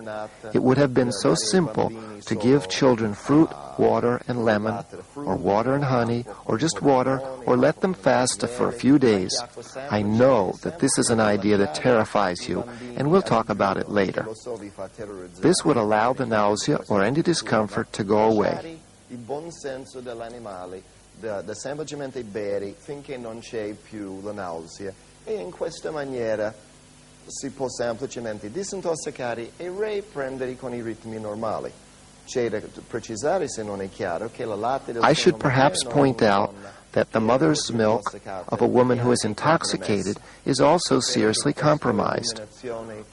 It would have been so simple to give children fruit, water, and lemon, or water and honey, or just water, or let them fast for a few days. I know that this is an idea that terrifies you, and we'll talk about it later. This would allow the nausea or any discomfort to go away. Il buon senso dell'animale da semplicemente bere finché non c'è più la nausea e in questa maniera si può semplicemente disintossicare e riprendere con i ritmi normali. C'è da precisare, se non è chiaro, che la latte del I should perhaps point out that the mother's milk of a woman who is intoxicated is also seriously compromised.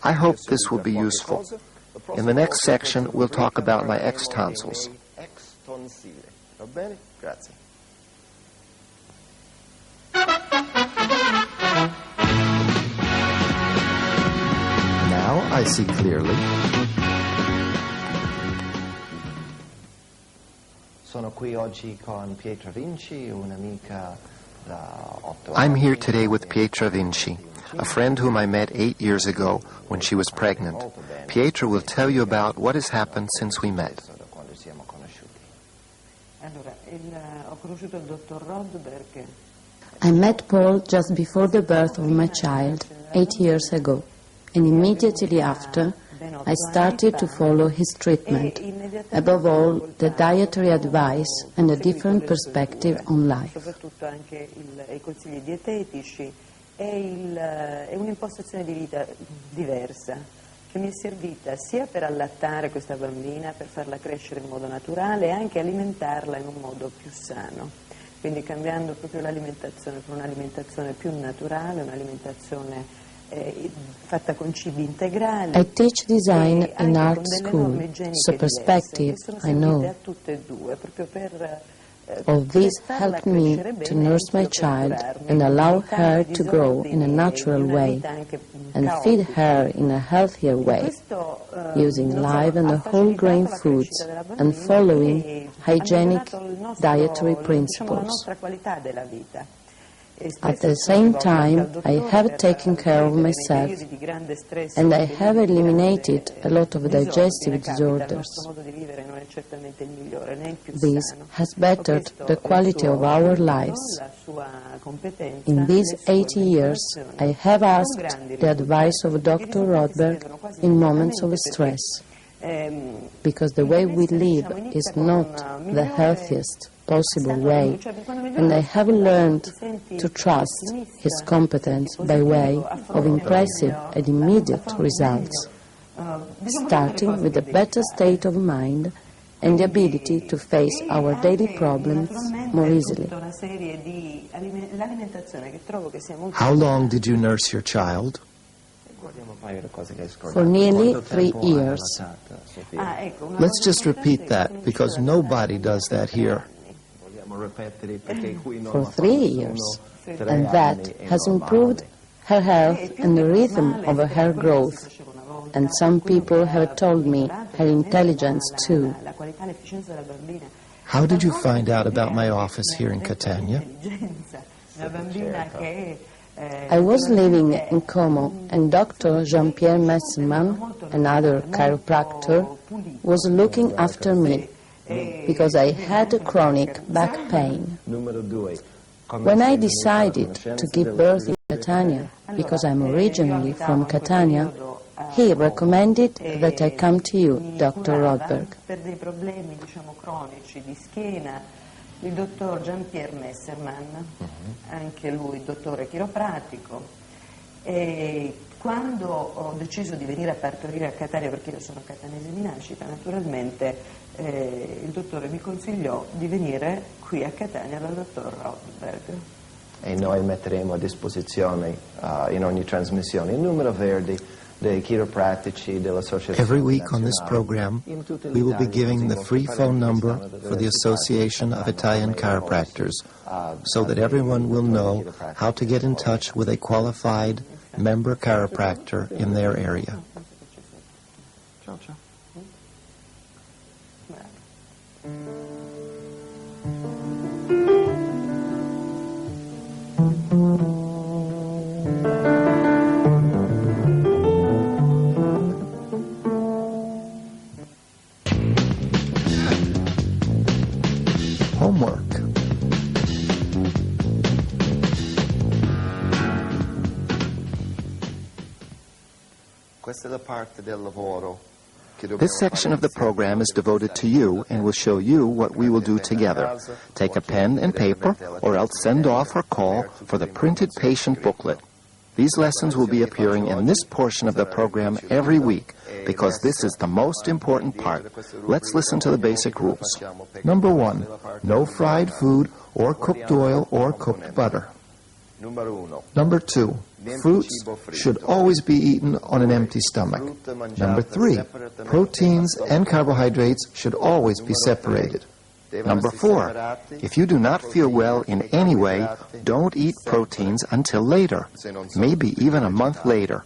I hope this will be useful. In the next section, we'll talk about my ex-tonsils. Va bene? Grazie. Now I see clearly. Sono qui oggi con Pietra Vinci, un'amica da 8 anni. I'm here today with Pietra Vinci, a friend whom I met 8 years ago when she was pregnant. Pietra will tell you about what has happened since we met. I met Paul just before the birth of my child, 8 years ago, and immediately after, I started to follow his treatment, above all the dietary advice and a different perspective on life. Soprattutto anche i consigli dietetici e un'impostazione di vita diversa che mi è servita sia per allattare questa bambina, per farla crescere in modo naturale e anche alimentarla in un modo più sano. Quindi cambiando proprio l'alimentazione per un'alimentazione più naturale, un'alimentazione fatta con cibi integrali. I teach design in art school, so perspective, I know. All this helped me to nurse my child and allow her to grow in a natural way and feed her in a healthier way, using live and whole grain foods and following hygienic dietary principles. At the same time, I have taken care of myself and I have eliminated a lot of digestive disorders. This has bettered the quality of our lives. In these 80 years, I have asked the advice of Dr. Rodberg in moments of stress, because the way we live is not the healthiest possible way, and I have learned to trust his competence by way of impressive and immediate results, starting with a better state of mind and the ability to face our daily problems more easily. How long did you nurse your child? For nearly 3 years. Let's just repeat that, because nobody does that here. For 3 years. And that has improved her health and the rhythm of her growth. And some people have told me her intelligence too. How did you find out about my office here in Catania? I was living in Como, and Dr. Jean-Pierre Messerman, another chiropractor, was looking after me because I had chronic back pain. When I decided to give birth in Catania, because I'm originally from Catania, he recommended that I come to you, Dr. Rodberg. Per dei problemi, cronici di schiena, il dottor Jean-Pierre Messerman, anche lui dottore chiropratico, e quando ho deciso di venire a partorire a Catania, perché io sono catanese di nascita, naturalmente il dottore mi consigliò di venire qui a Catania dal dottor Rodberg. E noi metteremo a disposizione in ogni trasmissione il numero verde dei chiropratici dell'Associazione. Every week on this program, we will be giving the free phone number for the Association of Italian Chiropractors, so that everyone will know how to get in touch with a qualified member chiropractor in their area. Homework. This section of the program is devoted to you and will show you what we will do together. Take a pen and paper, or else send off or call for the printed patient booklet. These lessons will be appearing in this portion of the program every week, because this is the most important part. Let's listen to the basic rules. Number 1, no fried food or cooked oil or cooked butter. Number 2, fruits should always be eaten on an empty stomach. Number 3, proteins and carbohydrates should always be separated. Number 4, if you do not feel well in any way, don't eat proteins until later, maybe even a month later.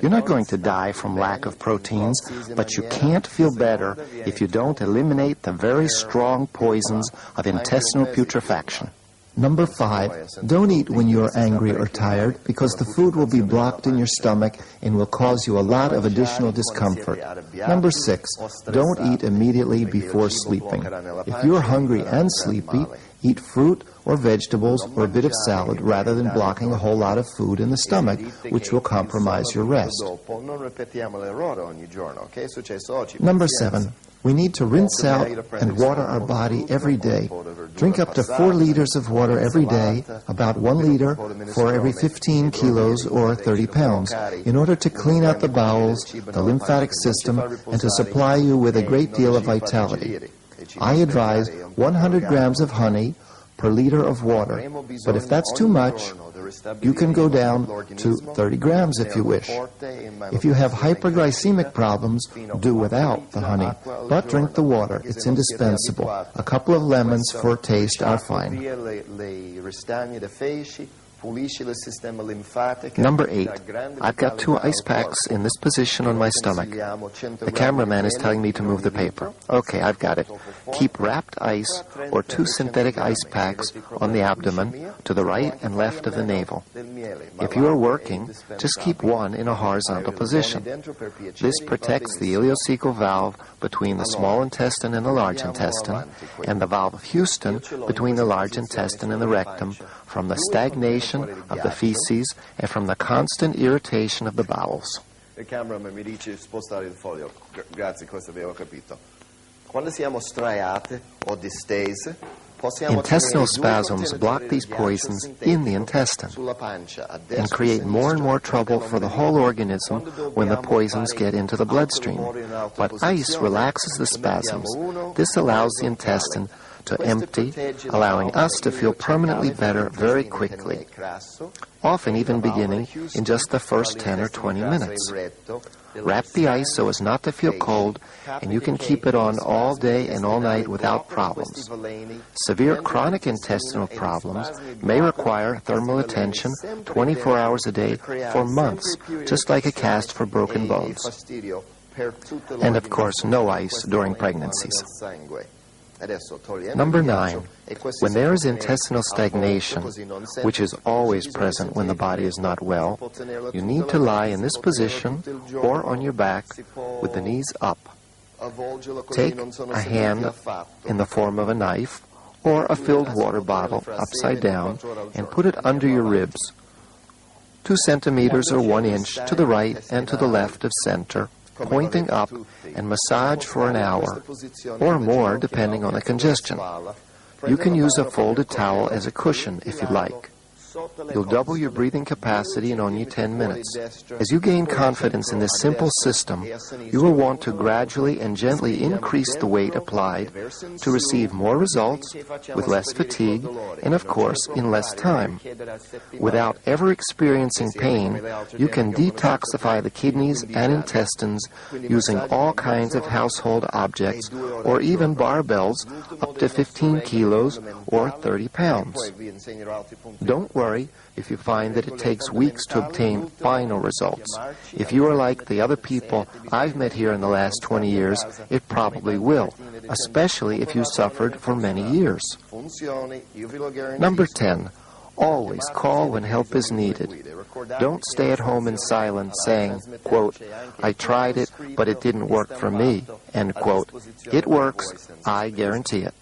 You're not going to die from lack of proteins, but you can't feel better if you don't eliminate the very strong poisons of intestinal putrefaction. Number 5, don't eat when you're angry or tired, because the food will be blocked in your stomach and will cause you a lot of additional discomfort. Number 6, don't eat immediately before sleeping. If you're hungry and sleepy, eat fruit or vegetables or a bit of salad rather than blocking a whole lot of food in the stomach, which will compromise your rest. Number 7, we need to rinse out and water our body every day. Drink up to 4 liters of water every day, about 1 liter for every 15 kilos or 30 pounds, in order to clean out the bowels, the lymphatic system, and to supply you with a great deal of vitality. I advise 100 grams of honey per liter of water, but if that's too much, you can go down to 30 grams if you wish. If you have hyperglycemic problems, do without the honey, but drink the water. It's indispensable. A couple of lemons for taste are fine. Number 8, I've got 2 ice packs in this position on my stomach. The cameraman is telling me to move the paper. Okay, I've got it. Keep wrapped ice or 2 synthetic ice packs on the abdomen to the right and left of the navel. If you are working, just keep one in a horizontal position. This protects the ileocecal valve between the small intestine and the large intestine, and the valve of Houston between the large intestine and the rectum, from the stagnation of the feces and from the constant irritation of the bowels. Il cameraman mi dice spostare il foglio. Grazie, questo avevo capito. Quando siamo striate o distese, Intestinal spasms block these poisons in the intestine and create more and more trouble for the whole organism when the poisons get into the bloodstream. But ice relaxes the spasms. This allows the intestine to empty, allowing us to feel permanently better very quickly, often even beginning in just the first 10 or 20 minutes. Wrap the ice so as not to feel cold, and you can keep it on all day and all night without problems. Severe chronic intestinal problems may require thermal attention 24 hours a day for months, just like a cast for broken bones. And of course, no ice during pregnancies. Number 9, when there is intestinal stagnation, which is always present when the body is not well, you need to lie in this position or on your back with the knees up. Take a hand in the form of a knife or a filled water bottle upside down and put it under your ribs, 2 centimeters or 1 inch to the right and to the left of center, pointing up, and massage for an hour, or more depending on the congestion. You can use a folded towel as a cushion if you like. You'll double your breathing capacity in only 10 minutes. As you gain confidence in this simple system, you will want to gradually and gently increase the weight applied to receive more results with less fatigue and, of course, in less time. Without ever experiencing pain, you can detoxify the kidneys and intestines using all kinds of household objects or even barbells up to 15 kilos or 30 pounds. Don't worry if you find that it takes weeks to obtain final results. If you are like the other people I've met here in the last 20 years, it probably will, especially if you suffered for many years. Number 10, always call when help is needed. Don't stay at home in silence saying, quote, I tried it, but it didn't work for me, end quote. It works, I guarantee it.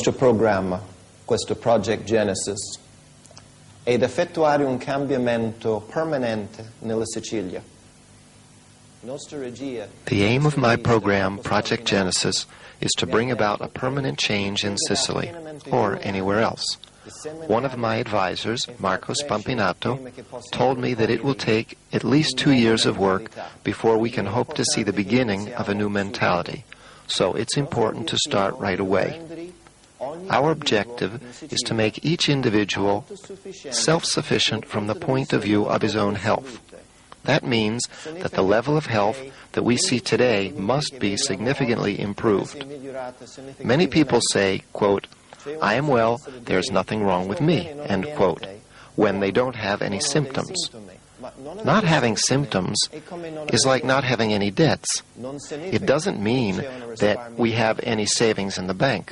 Questo programma, questo Project Genesis, è ed effettuare un cambiamento permanente nella Sicilia. The aim of my program, Project Genesis, is to bring about a permanent change in Sicily, or anywhere else. One of my advisors, Marco Spampinato, told me that it will take at least 2 years of work before we can hope to see the beginning of a new mentality. So it's important to start right away. Our objective is to make each individual self-sufficient from the point of view of his own health. That means that the level of health that we see today must be significantly improved. Many people say, quote, "I am well, there's nothing wrong with me," end quote, when they don't have any symptoms. Not having symptoms is like not having any debts. It doesn't mean that we have any savings in the bank.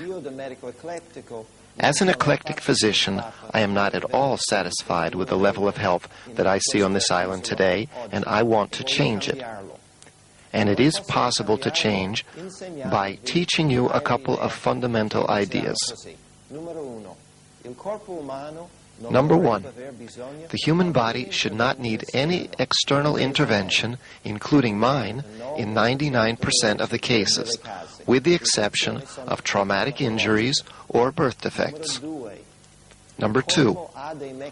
As an eclectic physician, I am not at all satisfied with the level of health that I see on this island today, and I want to change it. And it is possible to change by teaching you a couple of fundamental ideas. Number one, the human body should not need any external intervention, including mine, in 99% of the cases, with the exception of traumatic injuries or birth defects. Number two,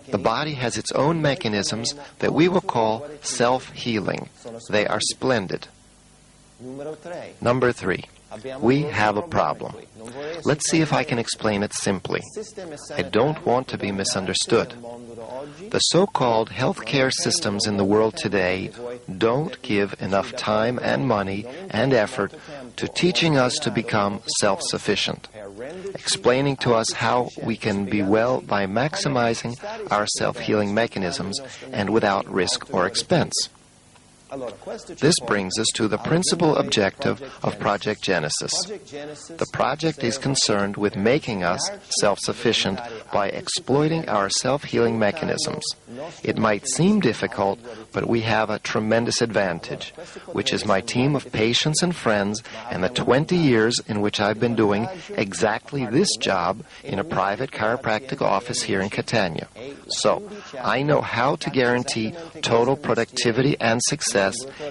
the body has its own mechanisms that we will call self-healing. They are splendid. Number three, we have a problem. Let's see if I can explain it simply. I don't want to be misunderstood. The so-called healthcare systems in the world today don't give enough time and money and effort to teaching us to become self-sufficient, explaining to us how we can be well by maximizing our self-healing mechanisms and without risk or expense. This brings us to the principal objective of Project Genesis. The project is concerned with making us self-sufficient by exploiting our self-healing mechanisms. It might seem difficult, but we have a tremendous advantage, which is my team of patients and friends and the 20 years in which I've been doing exactly this job in a private chiropractic office here in Catania. So, I know how to guarantee total productivity and success,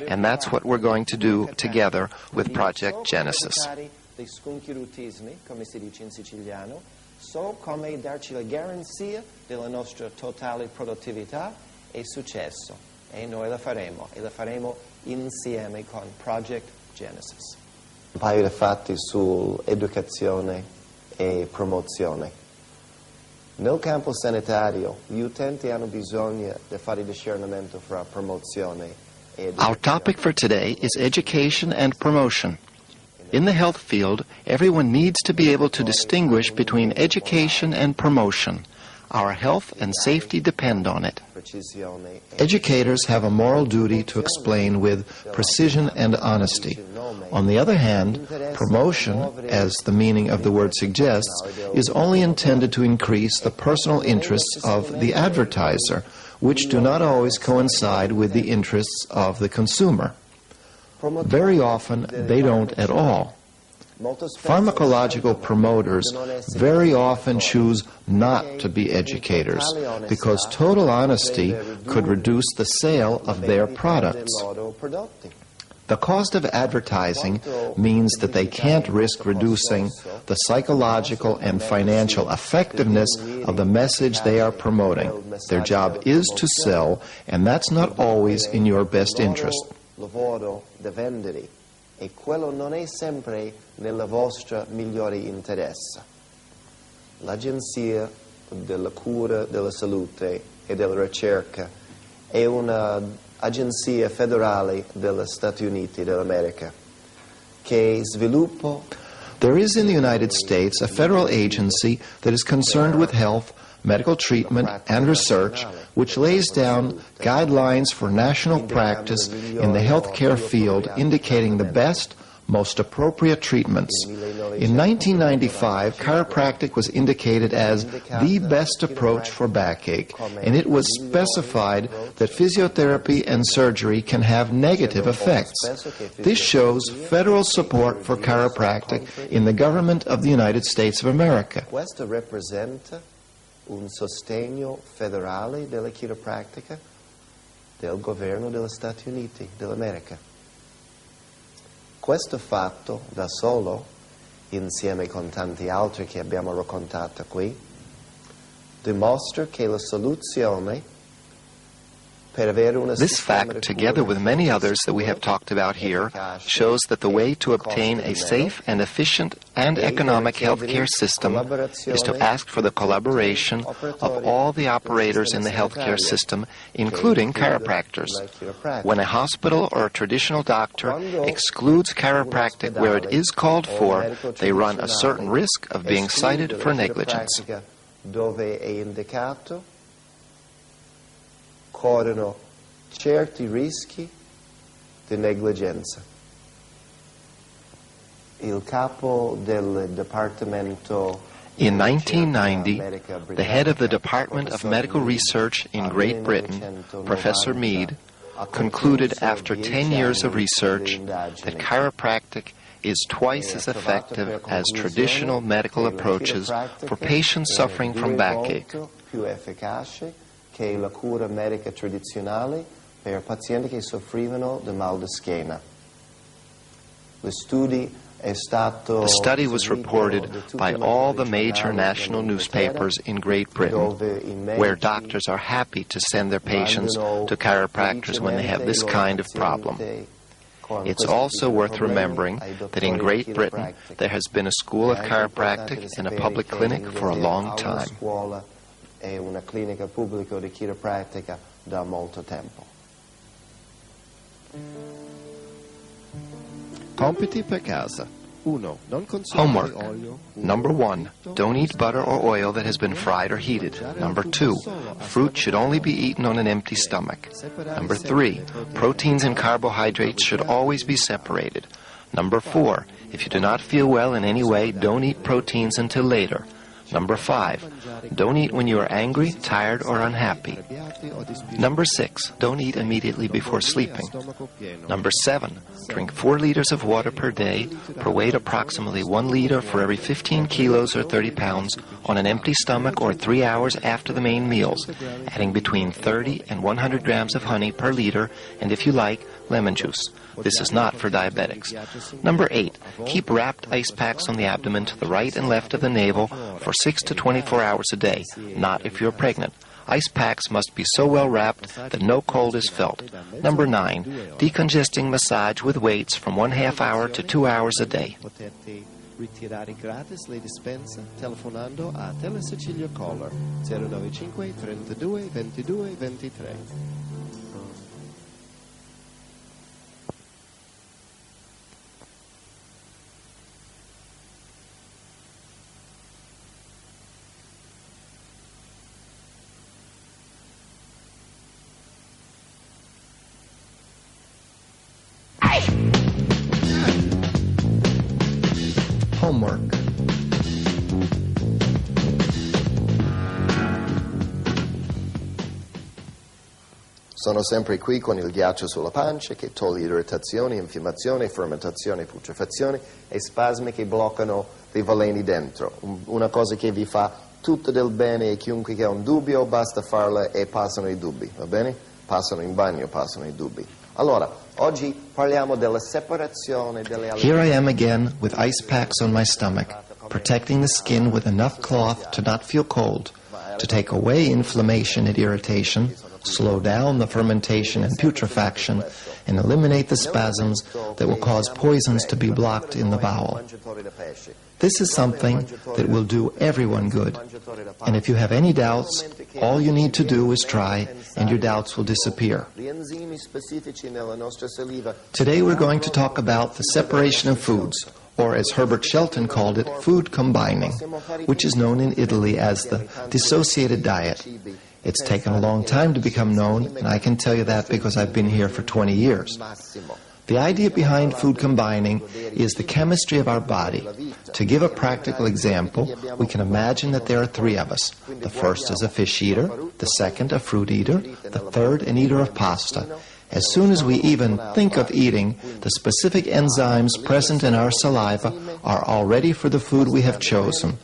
and that's what we're going to do together with Project Genesis. so come darci la garanzia della nostra totale produttività e successo. E noi la faremo insieme con Project Genesis. Un paio di fatti su educazione e promozione. Nel campo sanitario, gli utenti hanno bisogno di fare discernimento fra promozione e educazione. Our topic for today is education and promotion. In the health field, everyone needs to be able to distinguish between education and promotion. Our health and safety depend on it. Educators have a moral duty to explain with precision and honesty. On the other hand, promotion, as the meaning of the word suggests, is only intended to increase the personal interests of the advertiser, which do not always coincide with the interests of the consumer. Very often, they don't at all. Pharmacological promoters very often choose not to be educators because total honesty could reduce the sale of their products. The cost of advertising means that they can't risk reducing the psychological and financial effectiveness of the message they are promoting. Their job is to sell, and that's not always in your best interest. E quello non è sempre nella vostra migliore interesse. L'Agenzia della Cura della Salute e della Ricerca è un'agenzia federale degli Stati Uniti dell'America che sviluppa. There is in the United States a federal agency that is concerned with health, medical treatment, and research, which lays down guidelines for national practice in the healthcare field indicating the best, most appropriate treatments. In 1995, chiropractic was indicated as the best approach for backache, and it was specified that physiotherapy and surgery can have negative effects. This shows federal support for chiropractic in the government of the United States of America. Questo rappresenta un sostegno federale della chiropratica del governo degli Stati Uniti dell'America. Questo fatto da solo, insieme con tanti altri che abbiamo raccontato qui, dimostra che la soluzione This fact, together with many others that we have talked about here, shows that the way to obtain a safe and efficient and economic healthcare system is to ask for the collaboration of all the operators in the healthcare system, including chiropractors. When a hospital or a traditional doctor excludes chiropractic where it is called for, they run a certain risk of being cited for negligence. Corrono certi rischi di negligenza. Il capo del Dipartimento. In 1990, the head of the Department of Medical Research in Great Britain, Professor Mead, concluded after 10 years of research that chiropractic is twice as effective as traditional medical approaches for patients suffering from backache. Che la cura medica tradizionale per pazienti che soffrivano di mal di schiena. The study was reported by all the major national newspapers in Great Britain, where doctors are happy to send their patients to chiropractors when they have this kind of problem. It's also worth remembering that in Great Britain there has been a school of chiropractic and a public clinic for a long time. È una clinica pubblica di chiropratica da molto tempo. Compiti per casa. Homework. Number 1, don't eat butter or oil that has been fried or heated. Number 2, fruit should only be eaten on an empty stomach. Number 3, proteins and carbohydrates should always be separated. Number 4, if you do not feel well in any way, don't eat proteins until later. Number 5, don't eat when you are angry, tired, or unhappy. Number 6, don't eat immediately before sleeping. Number 7, drink 4 liters of water per day, per weight approximately 1 liter for every 15 kilos or 30 pounds, on an empty stomach or 3 hours after the main meals, adding between 30 and 100 grams of honey per liter, and if you like, lemon juice. This is not for diabetics. Number 8, keep wrapped ice packs on the abdomen to the right and left of the navel for 6 to 24 hours a day, not if you're pregnant. Ice packs must be so well wrapped that no cold is felt. Number 9, decongesting massage with weights from 1/2 hour to 2 hours a day. Potete ritirare gratis le dispense telefonando a Telesicilio Collar 095 32 22 23. Homework. Sono sempre qui con il ghiaccio sulla pancia che toglie irritazioni, infiammazioni, fermentazioni, putrefazioni e spasmi che bloccano dei veleni dentro. Una cosa che vi fa tutto del bene e chiunque che ha un dubbio basta farla e passano i dubbi, va bene? Passano in bagno, passano i dubbi. Allora, oggi parliamo della separazione delle Here I am again with ice packs on my stomach, protecting the skin with enough cloth to not feel cold, to take away inflammation and irritation, slow down the fermentation and putrefaction, and eliminate the spasms that will cause poisons to be blocked in the bowel. This is something that will do everyone good. And if you have any doubts, all you need to do is try, and your doubts will disappear. Today we're going to talk about the separation of foods, or as Herbert Shelton called it, food combining, which is known in Italy as the dissociated diet. It's taken a long time to become known, and I can tell you that because I've been here for 20 years. The idea behind food combining is the chemistry of our body. To give a practical example, we can imagine that there are 3 of us. The first is a fish eater, the second a fruit eater, the third an eater of pasta. As soon as we even think of eating, the specific enzymes present in our saliva are all ready for the food we have chosen.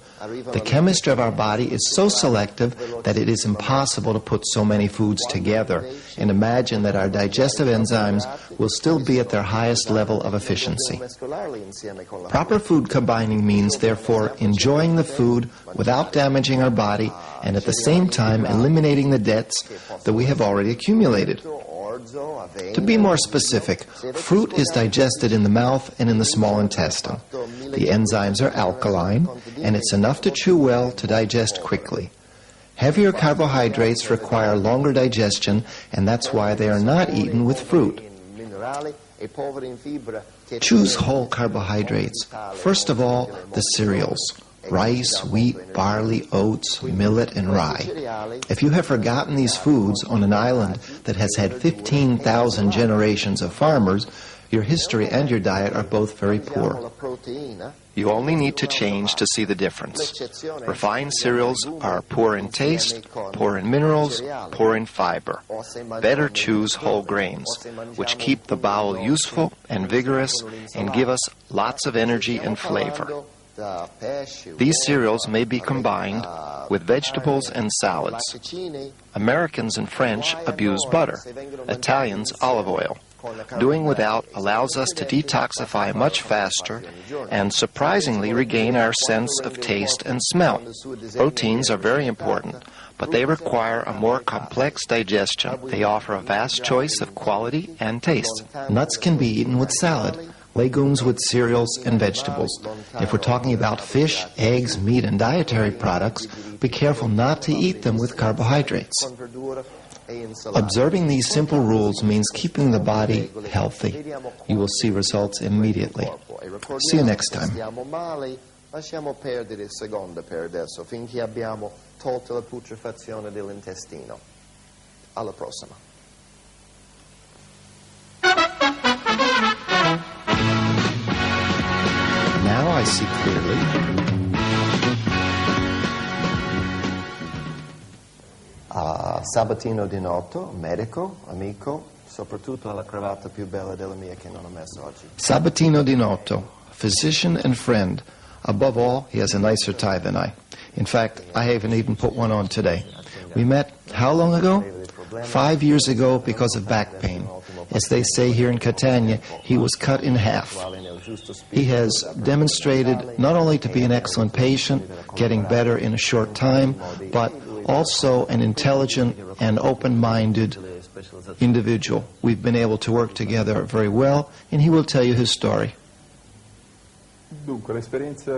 The chemistry of our body is so selective that it is impossible to put so many foods together and imagine that our digestive enzymes will still be at their highest level of efficiency. Proper food combining means, therefore, enjoying the food without damaging our body and at the same time eliminating the debts that we have already accumulated. To be more specific, fruit is digested in the mouth and in the small intestine. The enzymes are alkaline, and it's enough to chew well to digest quickly. Heavier carbohydrates require longer digestion, and that's why they are not eaten with fruit. Choose whole carbohydrates. First of all, the cereals. Rice, wheat, barley, oats, millet, and rye. If you have forgotten these foods on an island that has had 15,000 generations of farmers, your history and your diet are both very poor. You only need to change to see the difference. Refined cereals are poor in taste, poor in minerals, poor in fiber. Better choose whole grains, which keep the bowel useful and vigorous and give us lots of energy and flavor. These cereals may be combined with vegetables and salads. Americans and French abuse butter, Italians olive oil. Doing without allows us to detoxify much faster and surprisingly regain our sense of taste and smell. Proteins are very important, but they require a more complex digestion. They offer a vast choice of quality and taste. Nuts can be eaten with salad, legumes with cereals and vegetables. If we're talking about fish, eggs, meat, and dietary products, be careful not to eat them with carbohydrates. Observing these simple rules means keeping the body healthy. You will see results immediately. See you next time. Lasciamo perdere seconde per adesso finché abbiamo tolto la putrefazione dell'intestino. Alla prossima. Now I see clearly. Sabatino Di Noto, medico, amico, soprattutto la cravatta più bella della mia che non ho messo oggi. Sabatino Di Noto, physician and friend. Above all, he has a nicer tie than I. In fact, I haven't even put one on today. We met how long ago? 5 years ago because of back pain. As they say here in Catania, he was cut in half. He has demonstrated not only to be an excellent patient, getting better in a short time, but also an intelligent and open-minded individual. We've been able to work together very well, and he will tell you his story. Dunque, l'esperienza